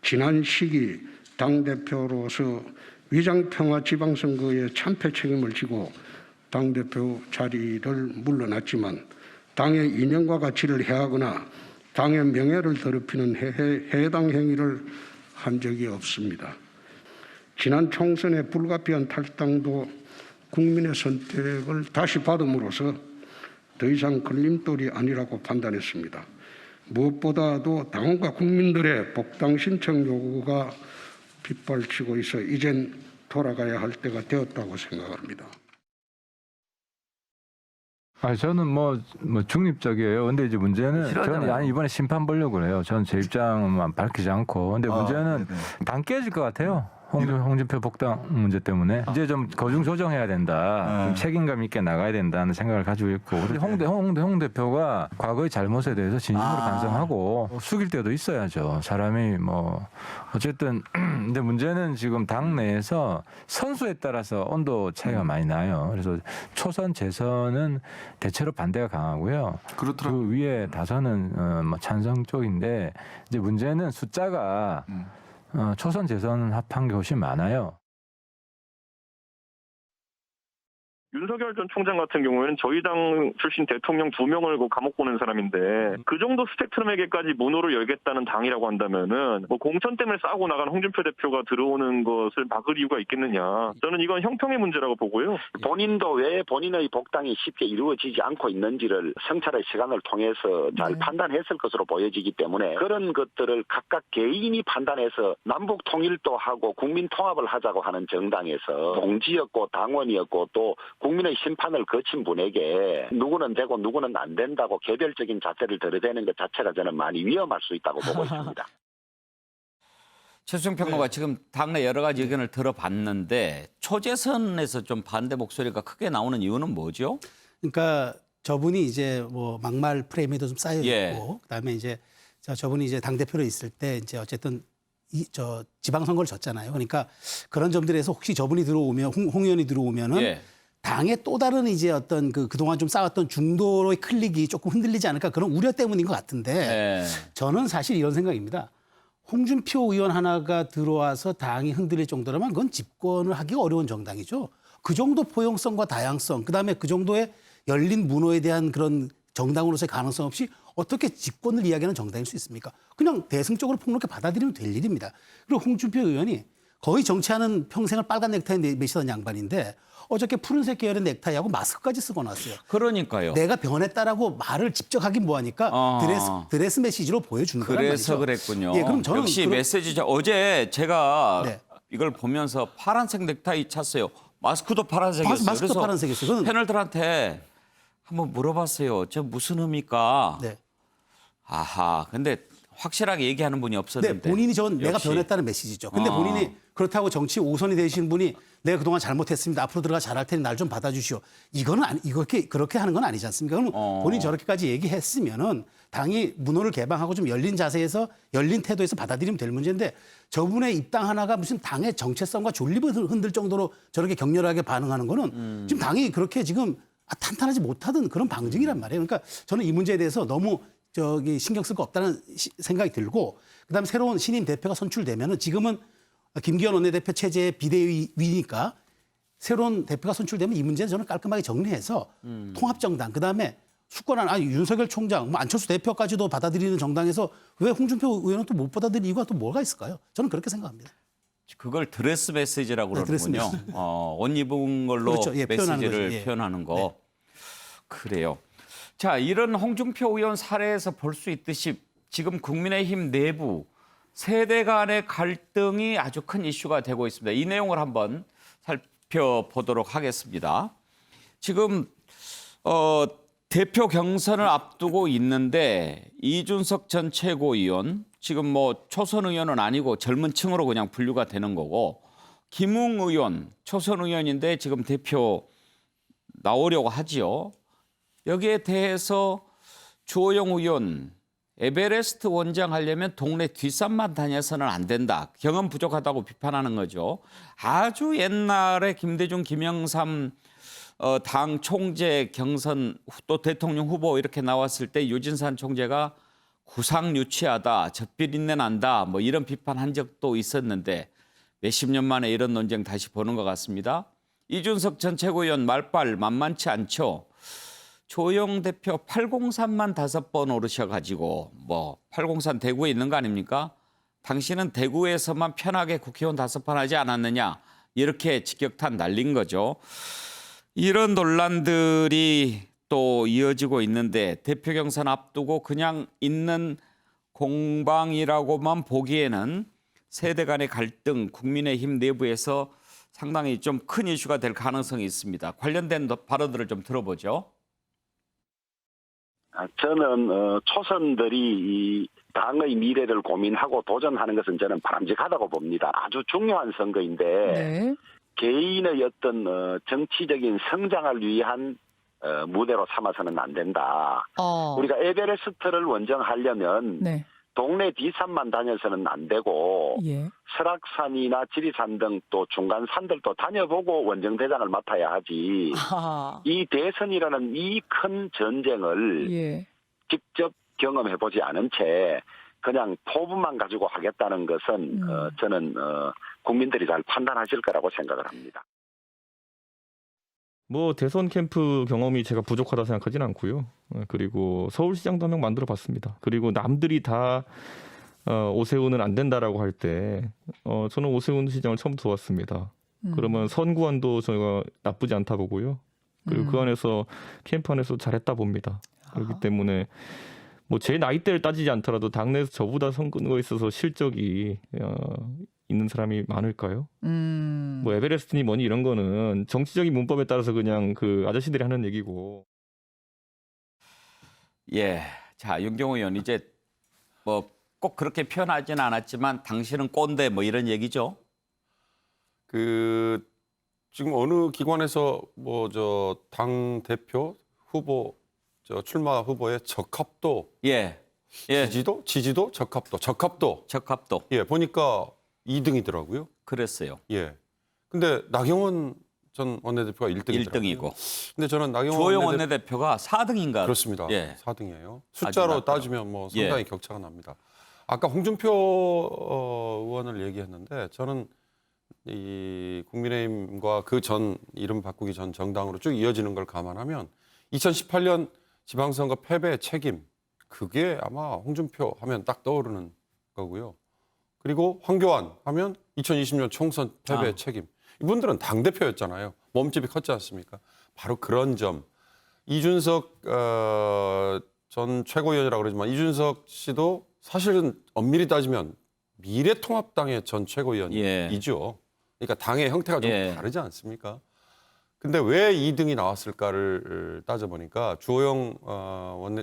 지난 시기 당대표로서 위장평화 지방선거의 참패 책임을 지고 당대표 자리를 물러났지만 당의 이념과 가치를 해하거나 당의 명예를 더럽히는 해당 행위를 한 적이 없습니다. 지난 총선의 불가피한 탈당도 국민의 선택을 다시 받음으로써 더 이상 걸림돌이 아니라고 판단했습니다. 무엇보다도 당원과 국민들의 복당 신청 요구가 빗발치고 있어 이젠 돌아가야 할 때가 되었다고 생각합니다. 저는 뭐 중립적이에요. 근데 이제 문제는 저는 이번에 심판 보려고 그래요. 저는 제 입장만 밝히지 않고. 근데 문제는 당 깨질 것 같아요. 홍준표 복당 문제 때문에 이제 좀 거중 조정해야 된다, 좀 책임감 있게 나가야 된다는 생각을 가지고 있고, 홍 대표가 과거의 잘못에 대해서 진심으로 반성하고 숙일 때도 있어야죠. 사람이 뭐 어쨌든 근데 문제는 지금 당 내에서 선수에 따라서 온도 차이가 많이 나요. 그래서 초선 재선은 대체로 반대가 강하고요. 그 위에 다선은 뭐 찬성 쪽인데 이제 문제는 숫자가 초선 재선 합한 게 훨씬 많아요. 윤석열 전 총장 같은 경우에는 저희 당 출신 대통령 2명을 감옥 보낸 사람인데 그 정도 스펙트럼에게까지 문호를 열겠다는 당이라고 한다면은 뭐 공천 때문에 싸우고 나간 홍준표 대표가 들어오는 것을 막을 이유가 있겠느냐. 저는 이건 형평의 문제라고 보고요. 본인도 왜 본인의 복당이 쉽게 이루어지지 않고 있는지를 성찰의 시간을 통해서 잘 판단했을 것으로 보여지기 때문에 그런 것들을 각각 개인이 판단해서 남북 통일도 하고 국민 통합을 하자고 하는 정당에서 동지였고 당원이었고 또 국민의 심판을 거친 분에게 누구는 되고 누구는 안 된다고 개별적인 잣대를 들이대는 것 자체가 저는 많이 위험할 수 있다고 보고 있습니다. 최수영 평론가 지금 당내 여러 가지 의견을 들어봤는데 초재선에서 좀 반대 목소리가 크게 나오는 이유는 뭐죠? 그러니까 저분이 이제 뭐 막말 프레임에도 좀 쌓여 있고 그다음에 이제 저분이 이제 당 대표로 있을 때 이제 어쨌든 지방선거를 졌잖아요. 그러니까 그런 점들에서 혹시 저분이 들어오면 홍 의원이 들어오면은 당의 또 다른 이제 어떤 그동안 좀 쌓았던 중도의 클릭이 조금 흔들리지 않을까 그런 우려 때문인 것 같은데 저는 사실 이런 생각입니다. 홍준표 의원 하나가 들어와서 당이 흔들릴 정도라면 그건 집권을 하기가 어려운 정당이죠. 그 정도 포용성과 다양성, 그다음에 그 정도의 열린 문호에 대한 그런 정당으로서의 가능성 없이 어떻게 집권을 이야기하는 정당일 수 있습니까? 그냥 대승적으로 폭넓게 받아들이면 될 일입니다. 그리고 홍준표 의원이 거의 정치하는 평생을 빨간 넥타이 매시던 양반인데 어저께 푸른색 계열의 넥타이하고 마스크까지 쓰고 났어요. 그러니까요. 내가 변했다라고 말을 직접 하긴 뭐하니까 드레스 메시지로 보여주는 거란 그래서 말이죠. 그랬군요. 예, 그럼 저는 역시 메시지죠. 어제 제가 네. 이걸 보면서 파란색 넥타이 찼어요. 마스크도 파란색이었어요. 마스크도 그래서 파란색이었어요. 패널들한테 한번 물어봤어요. 저 무슨 의미입니까? 네. 아하. 근데 확실하게 얘기하는 분이 없었는데. 네, 본인이 내가 역시. 변했다는 메시지죠. 근데 본인이 그렇다고 정치 5선이 되신 분이 내가 그동안 잘못했습니다. 앞으로 들어가 잘할 테니 날 좀 받아주시오. 이거는 그렇게 하는 건 아니지 않습니까? 그럼 본인이 저렇게까지 얘기했으면은 당이 문호를 개방하고 좀 열린 자세에서 열린 태도에서 받아들이면 될 문제인데 저분의 입당 하나가 무슨 당의 정체성과 존립을 흔들 정도로 저렇게 격렬하게 반응하는 거는 지금 당이 그렇게 지금 탄탄하지 못하던 그런 방증이란 말이에요. 그러니까 저는 이 문제에 대해서 너무 신경 쓸 거 없다는 생각이 들고 그다음에 새로운 신임 대표가 선출되면은 지금은 김기현 원내대표 체제의 비대위니까 새로운 대표가 선출되면 이 문제는 저는 깔끔하게 정리해서 통합정당 그다음에 수권한 윤석열 총장, 안철수 대표까지도 받아들이는 정당에서 왜 홍준표 의원은 또 못 받아들이는 이유가 또 뭐가 있을까요? 저는 그렇게 생각합니다. 그걸 드레스 메시지라고 네, 그러는군요. 옷 입은 걸로 그렇죠. 예, 메시지를 표현하는 거. 네. 그래요. 자, 이런 홍준표 의원 사례에서 볼 수 있듯이 지금 국민의힘 내부 세대 간의 갈등이 아주 큰 이슈가 되고 있습니다. 이 내용을 한번 살펴보도록 하겠습니다. 지금 대표 경선을 앞두고 있는데 이준석 전 최고위원, 지금 뭐 초선 의원은 아니고 젊은 층으로 그냥 분류가 되는 거고 김웅 의원, 초선 의원인데 지금 대표 나오려고 하지요. 여기에 대해서 주호영 의원, 에베레스트 원장 하려면 동네 뒷산만 다녀서는 안 된다. 경험 부족하다고 비판하는 거죠. 아주 옛날에 김대중, 김영삼 당 총재 경선 또 대통령 후보 이렇게 나왔을 때 유진산 총재가 구상 유치하다, 젖비린내 난다 뭐 이런 비판한 적도 있었는데 몇십 년 만에 이런 논쟁 다시 보는 것 같습니다. 이준석 전 최고위원 말빨 만만치 않죠. 조영 대표 803만 5번 오르셔가지고 뭐 803 대구에 있는 거 아닙니까? 당신은 대구에서만 편하게 국회의원 5번 하지 않았느냐 이렇게 직격탄 날린 거죠. 이런 논란들이 또 이어지고 있는데 대표 경선 앞두고 그냥 있는 공방이라고만 보기에는 세대 간의 갈등, 국민의힘 내부에서 상당히 좀 큰 이슈가 될 가능성이 있습니다. 관련된 발언들을 좀 들어보죠. 저는 초선들이 이 당의 미래를 고민하고 도전하는 것은 저는 바람직하다고 봅니다. 아주 중요한 선거인데 네. 개인의 어떤 정치적인 성장을 위한 무대로 삼아서는 안 된다. 우리가 에베레스트를 원정하려면 네. 동네 뒷산만 다녀서는 안 되고 예. 설악산이나 지리산 등 또 중간 산들도 다녀보고 원정대장을 맡아야 하지. 이 대선이라는 이 큰 전쟁을 예. 직접 경험해보지 않은 채 그냥 포부만 가지고 하겠다는 것은 저는 국민들이 잘 판단하실 거라고 생각을 합니다. 뭐 대선 캠프 경험이 제가 부족하다 생각하지는 않고요. 그리고 서울시장도 한 명 만들어봤습니다. 그리고 남들이 다 오세훈은 안 된다라고 할 때 저는 오세훈 시장을 처음 도왔습니다. 그러면 선구안도 저희가 나쁘지 않다 보고요. 그리고 그 안에서 캠프 안에서 잘했다 봅니다. 그렇기 때문에 뭐 제 나이대를 따지지 않더라도 당내에서 저보다 선거에 있어서 실적이 있는 사람이 많을까요? 뭐 에베레스트니 뭐니 이런 거는 정치적인 문법에 따라서 그냥 그 아저씨들이 하는 얘기고. 예, 자 윤경호 의원 이제 뭐 꼭 그렇게 표현하지는 않았지만 당신은 꼰대 뭐 이런 얘기죠? 그 지금 어느 기관에서 뭐 저 당 대표 후보 저 출마 후보의 적합도, 예, 지지도, 적합도, 예 보니까 2등이더라고요. 그랬어요. 예. 근데 나경원 전 원내대표가 1등이고. 근데 저는 나경원 주호영 원내대표가 4등인가? 그렇습니다. 예. 4등이에요. 숫자로 따지면 뭐 상당히 격차가 납니다. 아까 홍준표 의원을 얘기했는데 저는 이 국민의힘과 그 전 이름 바꾸기 전 정당으로 쭉 이어지는 걸 감안하면 2018년 지방선거 패배의 책임 그게 아마 홍준표 하면 딱 떠오르는 거고요. 그리고 황교안 하면 2020년 총선 패배의 책임. 이분들은 당대표였잖아요. 몸집이 컸지 않습니까? 바로 그런 점. 이준석 전 최고위원이라고 그러지만 이준석 씨도 사실은 엄밀히 따지면 미래통합당의 전 최고위원이죠. 그러니까 당의 형태가 좀 다르지 않습니까? 근데 왜 2등이 나왔을까를 따져보니까 주호영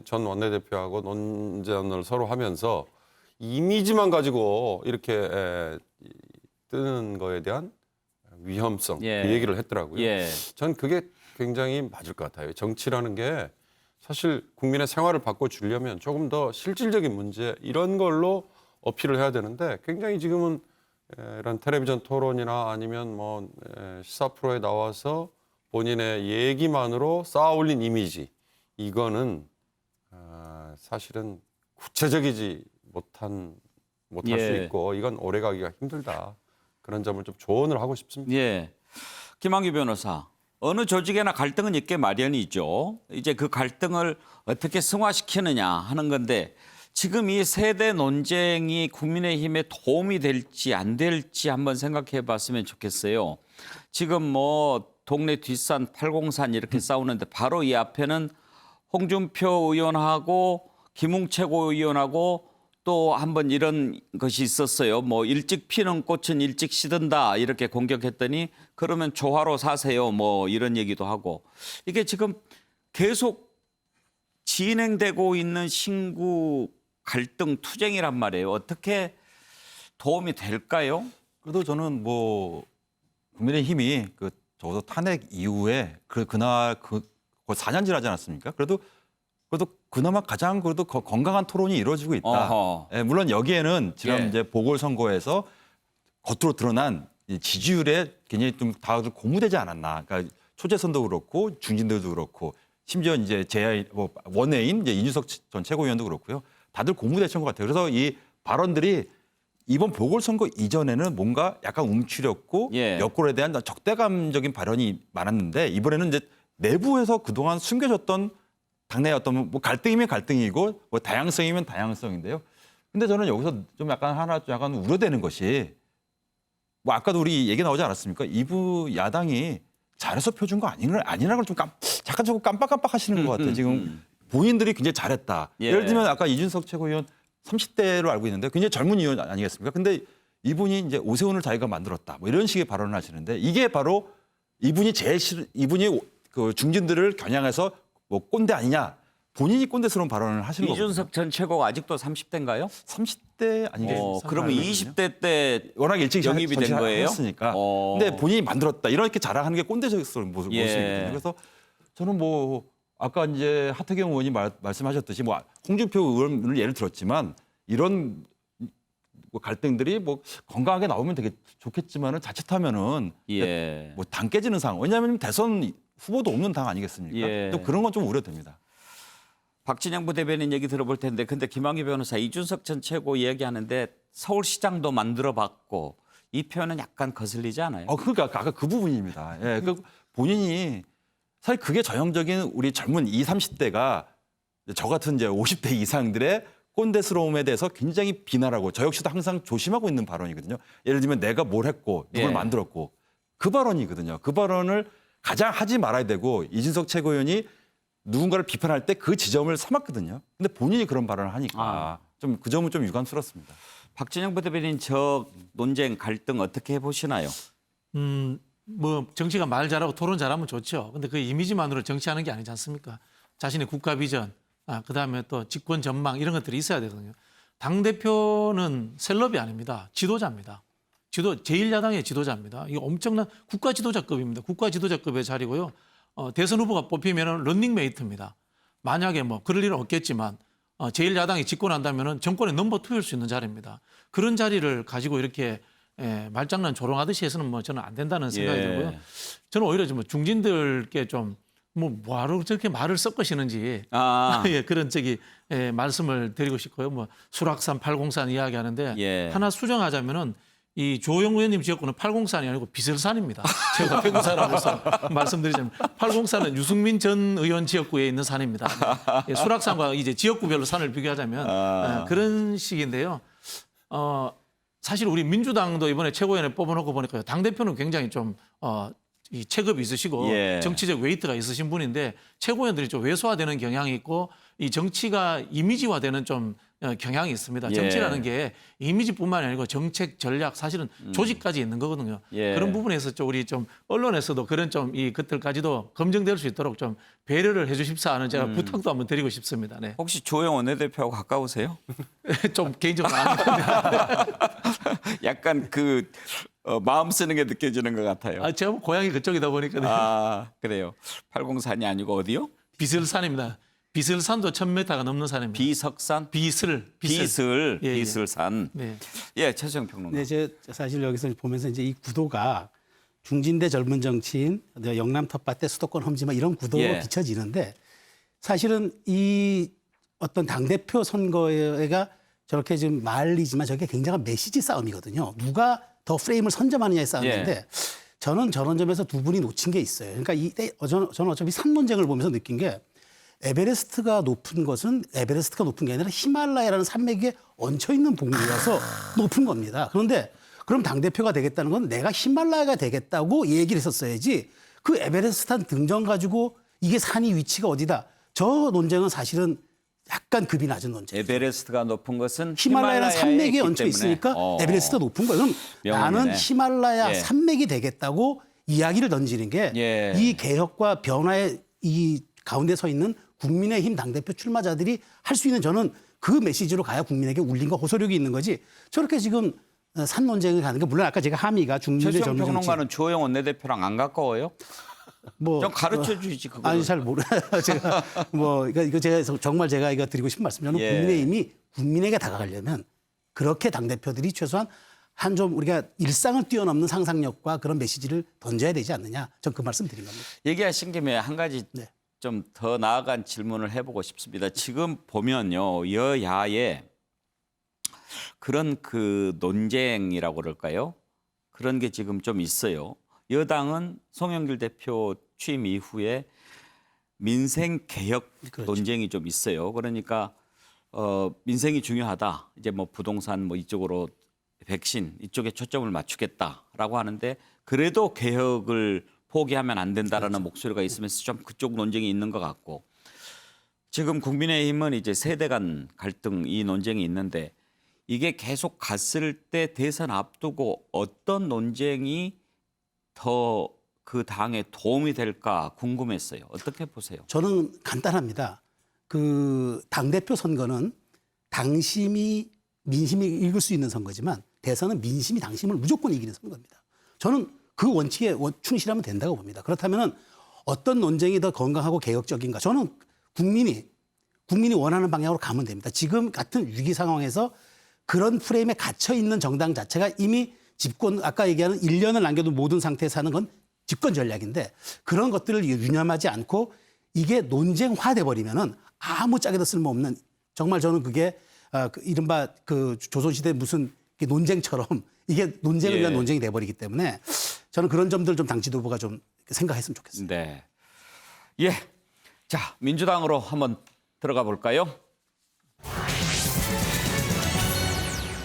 전 원내대표하고 논쟁을 서로 하면서 이미지만 가지고 이렇게 뜨는 거에 대한 위험성 그 얘기를 했더라고요. 전 그게 굉장히 맞을 것 같아요. 정치라는 게 사실 국민의 생활을 바꿔주려면 조금 더 실질적인 문제 이런 걸로 어필을 해야 되는데 굉장히 지금은 이런 텔레비전 토론이나 아니면 뭐 시사 프로에 나와서 본인의 얘기만으로 쌓아올린 이미지 이거는 사실은 구체적이지 못할 수 있고 이건 오래가기가 힘들다. 그런 점을 좀 조언을 하고 싶습니다. 김한규 변호사, 어느 조직에나 갈등은 있게 마련이죠. 이제 그 갈등을 어떻게 승화시키느냐 하는 건데 지금 이 세대 논쟁이 국민의힘에 도움이 될지 안 될지 한번 생각해 봤으면 좋겠어요. 지금 뭐 동네 뒷산 팔공산 이렇게 싸우는데 바로 이 앞에는 홍준표 의원하고 김웅 최고위원하고 또 한번 이런 것이 있었어요. 뭐 일찍 피는 꽃은 일찍 시든다 이렇게 공격했더니 그러면 조화로 사세요. 뭐 이런 얘기도 하고 이게 지금 계속 진행되고 있는 신구 갈등 투쟁이란 말이에요. 어떻게 도움이 될까요? 그래도 저는 뭐 국민의힘이 그 적어도 탄핵 이후에 그날 4년질 하지 않았습니까? 그래도 그나마 가장 그래도 건강한 토론이 이루어지고 있다. 물론 여기에는 지난 이제 보궐선거에서 겉으로 드러난 지지율에 굉장히 좀 다들 고무되지 않았나. 그러니까 초재선도 그렇고 중진들도 그렇고 심지어 이제 원외인 이제 이준석 전 최고위원도 그렇고요. 다들 고무됐던 것 같아요. 그래서 이 발언들이 이번 보궐선거 이전에는 뭔가 약간 움츠렸고 여권에 대한 적대감적인 발언이 많았는데 이번에는 이제 내부에서 그동안 숨겨졌던 당내 어떤 뭐 갈등이면 갈등이고 뭐 다양성이면 다양성인데요. 근데 저는 여기서 좀 약간 우려되는 것이 뭐 아까도 우리 얘기 나오지 않았습니까? 이부 야당이 잘해서 표준 거 아니라는 걸 좀 잠깐 조금 깜빡깜빡 하시는 것 같아요. 지금 본인들이 굉장히 잘했다. 예를 들면 아까 이준석 최고위원 30대로 알고 있는데 굉장히 젊은 의원 아니겠습니까? 근데 이분이 이제 오세훈을 자기가 만들었다. 뭐 이런 식의 발언을 하시는데 이게 바로 이분이 그 중진들을 겨냥해서 뭐 꼰대 아니냐. 본인이 꼰대스러운 발언을 하시는 거죠. 이준석 전 최고가 아직도 30대인가요? 30대 아니겠습니까? 그러면 20대 때 워낙 일찍 영입이 된 거예요? 했으니까. 근데 본인이 만들었다. 이렇게 자랑하는 게 꼰대적인 모습이거든요. 그래서 저는 뭐 아까 이제 하태경 의원이 말씀하셨듯이 뭐 홍준표 의원을 예를 들었지만 이런 뭐 갈등들이 뭐 건강하게 나오면 되게 좋겠지만은 자칫하면은 뭐 당 깨지는 상황. 왜냐하면 대선 후보도 없는 당 아니겠습니까? 또 그런 건 좀 우려됩니다. 박진영 부대변인 얘기 들어볼 텐데 근데 김한규 변호사 이준석 전 최고 이야기하는데 서울시장도 만들어봤고 이 표현은 약간 거슬리지 않아요? 그러니까 아까 그 부분입니다. 그 본인이 사실 그게 전형적인 우리 젊은 20, 30대가 저 같은 이제 50대 이상들의 꼰대스러움에 대해서 굉장히 비난하고 저 역시도 항상 조심하고 있는 발언이거든요. 예를 들면 내가 뭘 했고 누굴 만들었고 그 발언이거든요. 그 발언을 가장 하지 말아야 되고 이준석 최고위원이 누군가를 비판할 때 그 지점을 삼았거든요. 근데 본인이 그런 발언을 하니까 좀 그 점은 좀 유감스럽습니다. 박진영 부대변인 저 논쟁 갈등 어떻게 해보시나요? 뭐 정치가 말 잘하고 토론 잘하면 좋죠. 근데 그 이미지만으로 정치하는 게 아니지 않습니까? 자신의 국가 비전, 그다음에 또 집권 전망 이런 것들이 있어야 되거든요. 당대표는 셀럽이 아닙니다. 지도자입니다. 제1야당의 지도자입니다. 이거 엄청난 국가 지도자급입니다. 국가 지도자급의 자리고요. 대선 후보가 뽑히면 런닝메이트입니다. 만약에 뭐 그럴 일은 없겠지만 제1야당이 집권한다면 정권의 넘버 2일 수 있는 자리입니다. 그런 자리를 가지고 이렇게 말장난 조롱하듯이 해서는 뭐 저는 안 된다는 생각이 들고요. 저는 오히려 좀 중진들께 좀 뭐하러 저렇게 말을 섞으시는지 그런 말씀을 드리고 싶고요. 뭐 수락산 803 이야기하는데 하나 수정하자면은 이 조영 의원님 지역구는 803이 아니고 비설산입니다. 제가 대구 사람으로서 말씀드리자면 803은 유승민 전 의원 지역구에 있는 산입니다. 수락산과 이제 지역구별로 산을 비교하자면 그런 식인데요. 사실 우리 민주당도 이번에 최고위원회 뽑아놓고 보니까 당대표는 굉장히 좀 이 체급이 있으시고 예. 정치적 웨이트가 있으신 분인데 최고위원들이 좀 왜소화되는 경향이 있고 이 정치가 이미지화되는 좀 경향이 있습니다. 예. 정치라는 게 이미지뿐만 아니고 정책, 전략, 사실은 조직까지 있는 거거든요. 예. 그런 부분에서 좀 우리 좀 언론에서도 그런 좀 이 것들까지도 검증될 수 있도록 좀 배려를 해주십사 하는 제가 부탁도 한번 드리고 싶습니다. 네. 혹시 조영 원내대표하고 가까우세요? 좀 개인적으로 아는데. 약간 그 마음 쓰는 게 느껴지는 것 같아요. 제가 뭐 고향이 그쪽이다 보니까. 네. 아, 그래요. 804이 아니고 어디요? 비슬산입니다. 비슬산도 1000m가 넘는 산입니다. 비석산? 비슬. 비슬. 예, 예. 비슬산. 네. 예, 최수영 평론가. 네, 제 사실 여기서 보면서 이제 이 구도가 중진대 젊은 정치인, 영남 텃밭대 수도권 험지마 이런 구도로 예. 비춰지는데 사실은 이 어떤 당대표 선거가 저렇게 좀 말리지만 저게 굉장한 메시지 싸움이거든요. 누가 더 프레임을 선점하느냐의 싸움인데 예. 저는 저런 점에서 두 분이 놓친 게 있어요. 그러니까 저는 어차피 산 논쟁을 보면서 느낀 게 에베레스트가 높은 것은 에베레스트가 높은 게 아니라 히말라야라는 산맥 위에 얹혀 있는 봉우리라서 높은 겁니다. 그런데 그럼 당대표가 되겠다는 건 내가 히말라야가 되겠다고 얘기를 했었어야지 그 에베레스트 산 등정 가지고 이게 산이 위치가 어디다. 저 논쟁은 사실은 약간 급이 낮은 논쟁. 에베레스트가 높은 것은 히말라야라는 히말라야에 산맥에 있기 얹혀 때문에. 있으니까 에베레스트가 높은 거예요. 그럼 명언이네. 나는 히말라야 예. 산맥이 되겠다고 이야기를 던지는 게 이 예. 개혁과 변화의 이 가운데 서 있는 국민의힘 당대표 출마자들이 할 수 있는 저는 그 메시지로 가야 국민에게 울림과 호소력이 있는 거지 저렇게 지금 산 논쟁을 가는 게 물론 아까 제가 함의가 중진대 최수영 젊은 정치 평론가는 조영 원내대표랑 안 가까워요? 뭐 좀 가르쳐 주지 그거. 아니 잘 모르. 제가 뭐 이거 제가 정말 제가 이거 드리고 싶은 말씀. 저는 예. 국민의힘이 국민에게 다가가려면 그렇게 당 대표들이 최소한 한 좀 우리가 일상을 뛰어넘는 상상력과 그런 메시지를 던져야 되지 않느냐. 전 그 말씀 드린 겁니다. 얘기하신 김에 한 가지 네. 좀 더 나아간 질문을 해보고 싶습니다. 지금 보면요 여야의 그런 그 논쟁이라고 그럴까요? 그런 게 지금 좀 있어요. 여당은 송영길 대표 취임 이후에 민생 개혁 그렇죠. 논쟁이 좀 있어요. 그러니까 민생이 중요하다. 이제 뭐 부동산 뭐 이쪽으로 백신 이쪽에 초점을 맞추겠다라고 하는데 그래도 개혁을 포기하면 안 된다라는 목소리가 있으면서 좀 그쪽 논쟁이 있는 것 같고 지금 국민의힘은 이제 세대 간 갈등 이 논쟁이 있는데 이게 계속 갔을 때 대선 앞두고 어떤 논쟁이 더 그 당에 도움이 될까 궁금했어요. 어떻게 보세요? 저는 간단합니다. 그 당대표 선거는 당심이 민심이 읽을 수 있는 선거지만 대선은 민심이 당심을 무조건 이기는 선거입니다. 저는 그 원칙에 충실하면 된다고 봅니다. 그렇다면 어떤 논쟁이 더 건강하고 개혁적인가? 저는 국민이 원하는 방향으로 가면 됩니다. 지금 같은 위기 상황에서 그런 프레임에 갇혀 있는 정당 자체가 이미 집권 아까 얘기하는 1년을 남겨둔 모든 상태에 사는 건 집권 전략인데 그런 것들을 유념하지 않고 이게 논쟁화돼 버리면은 아무 짝에도 쓸모없는 정말 저는 그게 이른바 그 조선시대 무슨 논쟁처럼 이게 논쟁을 위한 논쟁이 돼 버리기 때문에 저는 그런 점들 좀 당 지도부가 좀 생각했으면 좋겠습니다. 네. 예. 자, 민주당으로 한번 들어가 볼까요?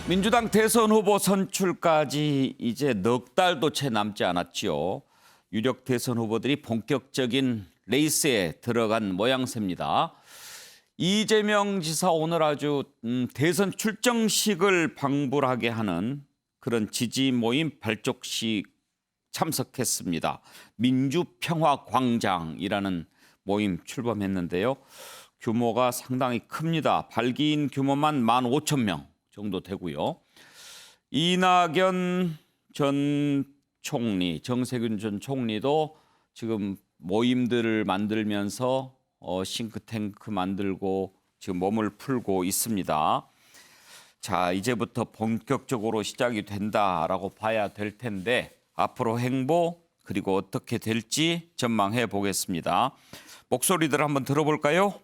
민주당 대선 후보 선출까지 이제 넉 달도 채 남지 않았지요. 유력 대선 후보들이 본격적인 레이스에 들어간 모양새입니다. 이재명 지사 오늘 아주 대선 출정식을 방불하게 하는 그런 지지 모임 발족식 참석했습니다. 민주평화광장이라는 모임 출범했는데요. 규모가 상당히 큽니다. 발기인 규모만 15,000명 정도 되고요. 이낙연 전 총리, 정세균 전 총리도 지금 모임들을 만들면서 싱크탱크 만들고 지금 몸을 풀고 있습니다. 자, 이제부터 본격적으로 시작이 된다라고 봐야 될 텐데 앞으로 행보 그리고 어떻게 될지 전망해 보겠습니다. 목소리들 한번 들어볼까요?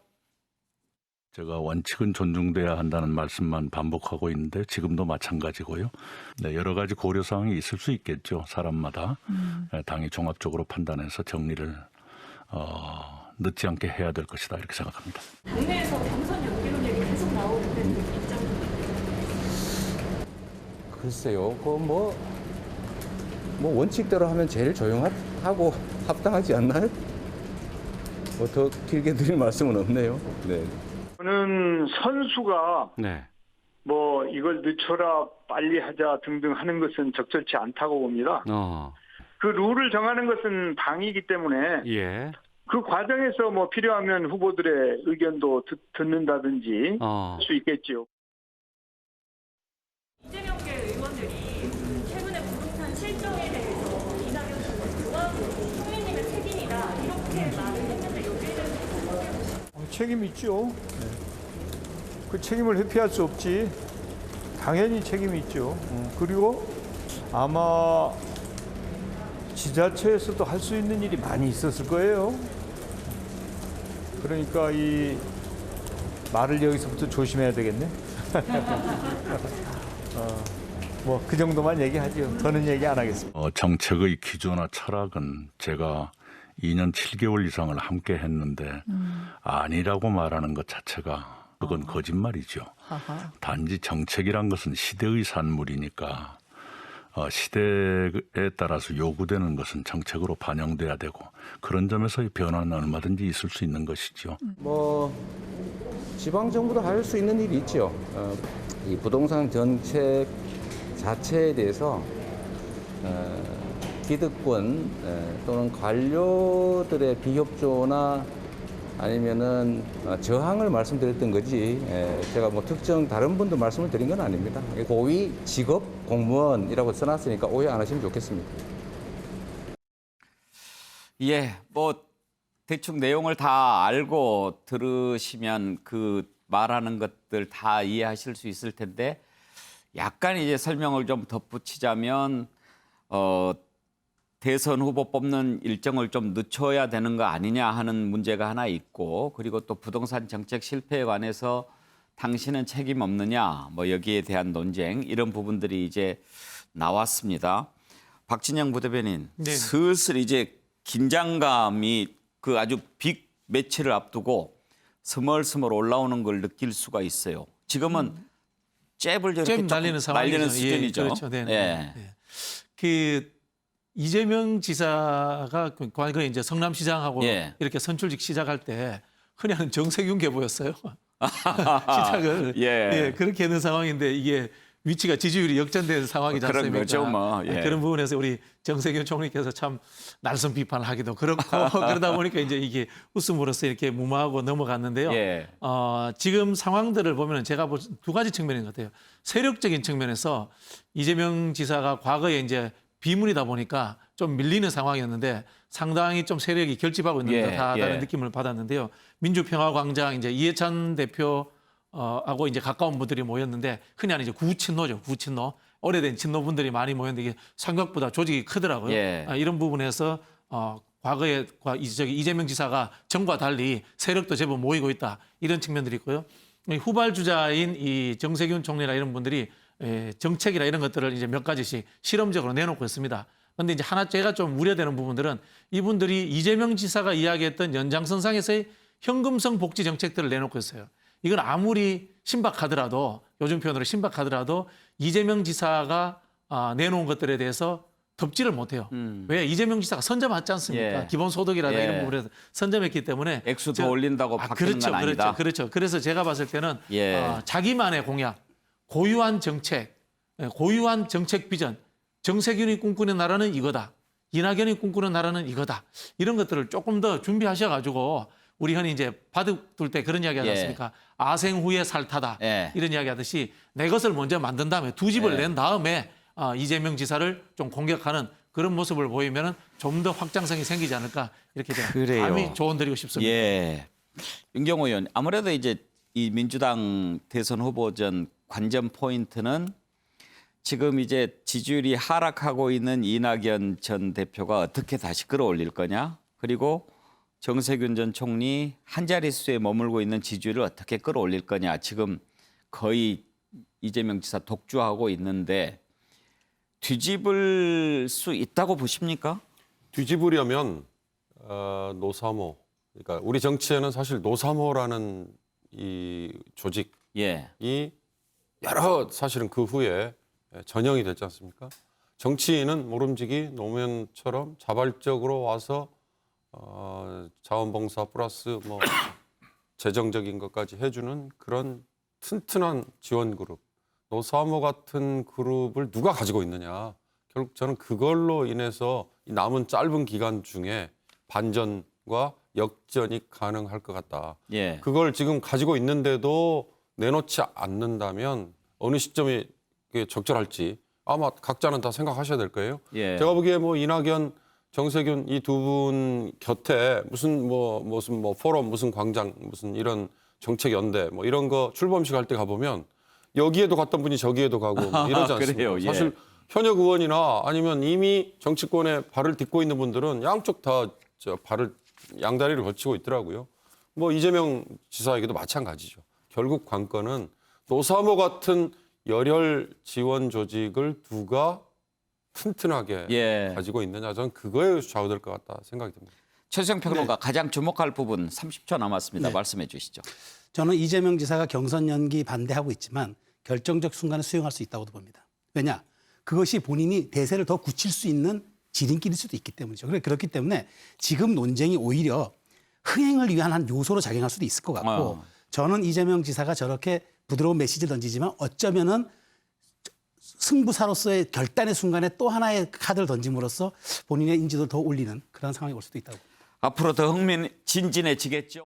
제가 원칙은 존중돼야 한다는 말씀만 반복하고 있는데 지금도 마찬가지고요. 네, 여러 가지 고려 사항이 있을 수 있겠죠. 사람마다 당이 종합적으로 판단해서 정리를 늦지 않게 해야 될 것이다 이렇게 생각합니다. 국내에서 경선 연기론 얘기 계속 나오는데 입장. 글쎄요, 뭐 원칙대로 하면 제일 조용하고 합당하지 않나요? 뭐 더 길게 드릴 말씀은 없네요. 네. 저는 선수가 네. 뭐 이걸 늦춰라 빨리 하자 등등 하는 것은 적절치 않다고 봅니다. 그 룰을 정하는 것은 당이기 때문에 예. 그 과정에서 뭐 필요하면 후보들의 의견도 듣는다든지 할 수 있겠지요. 이재명계 의원들이 최근에 부동산 실정에 대해서 이낙연 후보와 총리님의 책임이다 이렇게 말을 했는데 여기에 대해서 어떻게 보십니까? 책임 있죠. 그 책임을 회피할 수 없지. 당연히 책임이 있죠. 그리고 아마 지자체에서도 할 수 있는 일이 많이 있었을 거예요. 그러니까 이 말을 여기서부터 조심해야 되겠네. 뭐 그 정도만 얘기하죠. 더는 얘기 안 하겠습니다. 정책의 기조나 철학은 제가 2년 7개월 이상을 함께 했는데 아니라고 말하는 것 자체가 그건 거짓말이죠. 단지 정책이란 것은 시대의 산물이니까 시대에 따라서 요구되는 것은 정책으로 반영돼야 되고 그런 점에서의 변화는 얼마든지 있을 수 있는 것이죠. 뭐 지방 정부도 할 수 있는 일이 있죠. 이 부동산 정책 자체에 대해서 기득권 또는 관료들의 비협조나 아니면은 저항을 말씀드렸던 거지 제가 뭐 특정 다른 분도 말씀을 드린 건 아닙니다. 고위 직업 공무원이라고 써놨으니까 오해 안 하시면 좋겠습니다. 예, 뭐 대충 내용을 다 알고 들으시면 그 말하는 것들 다 이해하실 수 있을 텐데 약간 이제 설명을 좀 덧붙이자면 대선 후보 뽑는 일정을 좀 늦춰야 되는 거 아니냐 하는 문제가 하나 있고 그리고 또 부동산 정책 실패에 관해서 당신은 책임 없느냐 뭐 여기에 대한 논쟁 이런 부분들이 이제 나왔습니다. 박진영 부대변인 네. 슬슬 이제 긴장감이 그 아주 빅 매치를 앞두고 스멀스멀 올라오는 걸 느낄 수가 있어요. 지금은 잽을 저렇게 날리는 상황이죠. 날리는 수준이죠. 예, 그렇죠. 네. 예. 네. 그 이재명 지사가 과거에 이제 성남시장하고 예. 이렇게 선출직 시작할 때 흔히 하는 정세균 계보였어요. 시작을 예. 그렇게 하는 상황인데 이게 위치가 지지율이 역전된 상황이지 그런 않습니까? 거죠, 뭐. 예. 그런 부분에서 우리 정세균 총리께서 참 날선 비판을 하기도 그렇고 그러다 보니까 이제 이게 웃음으로써 이렇게 무마하고 넘어갔는데요. 예. 지금 상황들을 보면 제가 두 가지 측면인 것 같아요. 세력적인 측면에서 이재명 지사가 과거에 이제 비문이다 보니까 좀 밀리는 상황이었는데 상당히 좀 세력이 결집하고 있는 듯하다는 느낌을 받았는데요. 민주평화광장 이제 이해찬 대표 하고 이제 가까운 분들이 모였는데 흔히 하는 이제 구친노죠. 구친노. 오래된 친노분들이 많이 모였는데 이게 생각보다 조직이 크더라고요. 이런 부분에서 과거에 이재명 지사가 전과 달리 세력도 제법 모이고 있다. 이런 측면들이 있고요. 후발주자인 이 정세균 총리나 이런 분들이 정책이나 이런 것들을 이제 몇 가지씩 실험적으로 내놓고 있습니다. 그런데 이제 하나 제가 좀 우려되는 부분들은 이분들이 이재명 지사가 이야기했던 연장선상에서의 현금성 복지 정책들을 내놓고 있어요. 이건 아무리 신박하더라도 요즘 표현으로 신박하더라도 이재명 지사가 내놓은 것들에 대해서 덮지를 못해요. 왜? 이재명 지사가 선점하지 않습니까? 기본소득이라든가 이런 부분에서 선점했기 때문에. 액수 더 올린다고 바뀌는 건 아니다. 그렇죠. 그래서 제가 봤을 때는 자기만의 공약, 고유한 정책 비전, 정세균이 꿈꾸는 나라는 이거다. 이낙연이 꿈꾸는 나라는 이거다. 이런 것들을 조금 더 준비하셔가지고 우리 흔히 이제 바둑둘 때 그런 이야기 하지 않습니까? 아생 후에 살타다. 이런 이야기 하듯이 내 것을 먼저 만든 다음에 두 집을 낸 다음에 이재명 지사를 좀 공격하는 그런 모습을 보이면 좀 더 확장성이 생기지 않을까 이렇게 감히 조언드리고 싶습니다. 예. 윤경호 의원, 아무래도 이제 이 민주당 대선 후보전 관전 포인트는 지금 이제 지지율이 하락하고 있는 이낙연 전 대표가 어떻게 다시 끌어올릴 거냐, 그리고 정세균 전 총리 한 자릿수에 머물고 있는 지지율을 어떻게 끌어올릴 거냐. 지금 거의 이재명 지사 독주하고 있는데 뒤집을 수 있다고 보십니까? 뒤집으려면 노사모, 그러니까 우리 정치에는 사실 노사모라는 이 조직이 여러 사실은 그 후에 전형이 됐지 않습니까? 정치인은 모름지기 노무현처럼 자발적으로 와서 자원봉사 플러스 뭐 재정적인 것까지 해주는 그런 튼튼한 지원 그룹, 노사모 같은 그룹을 누가 가지고 있느냐. 결국 저는 그걸로 인해서 이 남은 짧은 기간 중에 반전과 역전이 가능할 것 같다. 예. 그걸 지금 가지고 있는데도 내놓지 않는다면 어느 시점이 그게 적절할지 아마 각자는 다 생각하셔야 될 거예요. 예. 제가 보기에 뭐 이낙연, 정세균 이 두 분 곁에 무슨 포럼, 무슨 광장, 무슨 이런 정책 연대 뭐 이런 거 출범식 할 때 가보면 여기에도 갔던 분이 저기에도 가고 뭐 이러지 않습니까? 그래요. 예. 사실 현역 의원이나 아니면 이미 정치권에 발을 딛고 있는 분들은 양쪽 다 발을 양다리를 걸치고 있더라고요. 뭐 이재명 지사에게도 마찬가지죠. 결국 관건은 노사모 같은 열혈 지원 조직을 누가 튼튼하게 가지고 있느냐, 저는 그거에 좌우될 것 같다 생각이 듭니다. 최수영 평론가 가장 주목할 부분 30초 남았습니다. 말씀해 주시죠. 저는 이재명 지사가 경선 연기 반대하고 있지만 결정적 순간에 수용할 수 있다고 봅니다. 왜냐? 그것이 본인이 대세를 더 굳힐 수 있는 지름길일 수도 있기 때문이죠. 그렇기 때문에 지금 논쟁이 오히려 흥행을 위한 한 요소로 작용할 수도 있을 것 같고 저는 이재명 지사가 저렇게 부드러운 메시지를 던지지만 어쩌면은 승부사로서의 결단의 순간에 또 하나의 카드를 던짐으로써 본인의 인지도를 더 올리는 그런 상황이 올 수도 있다고. 앞으로 더 흥미진진해지겠죠.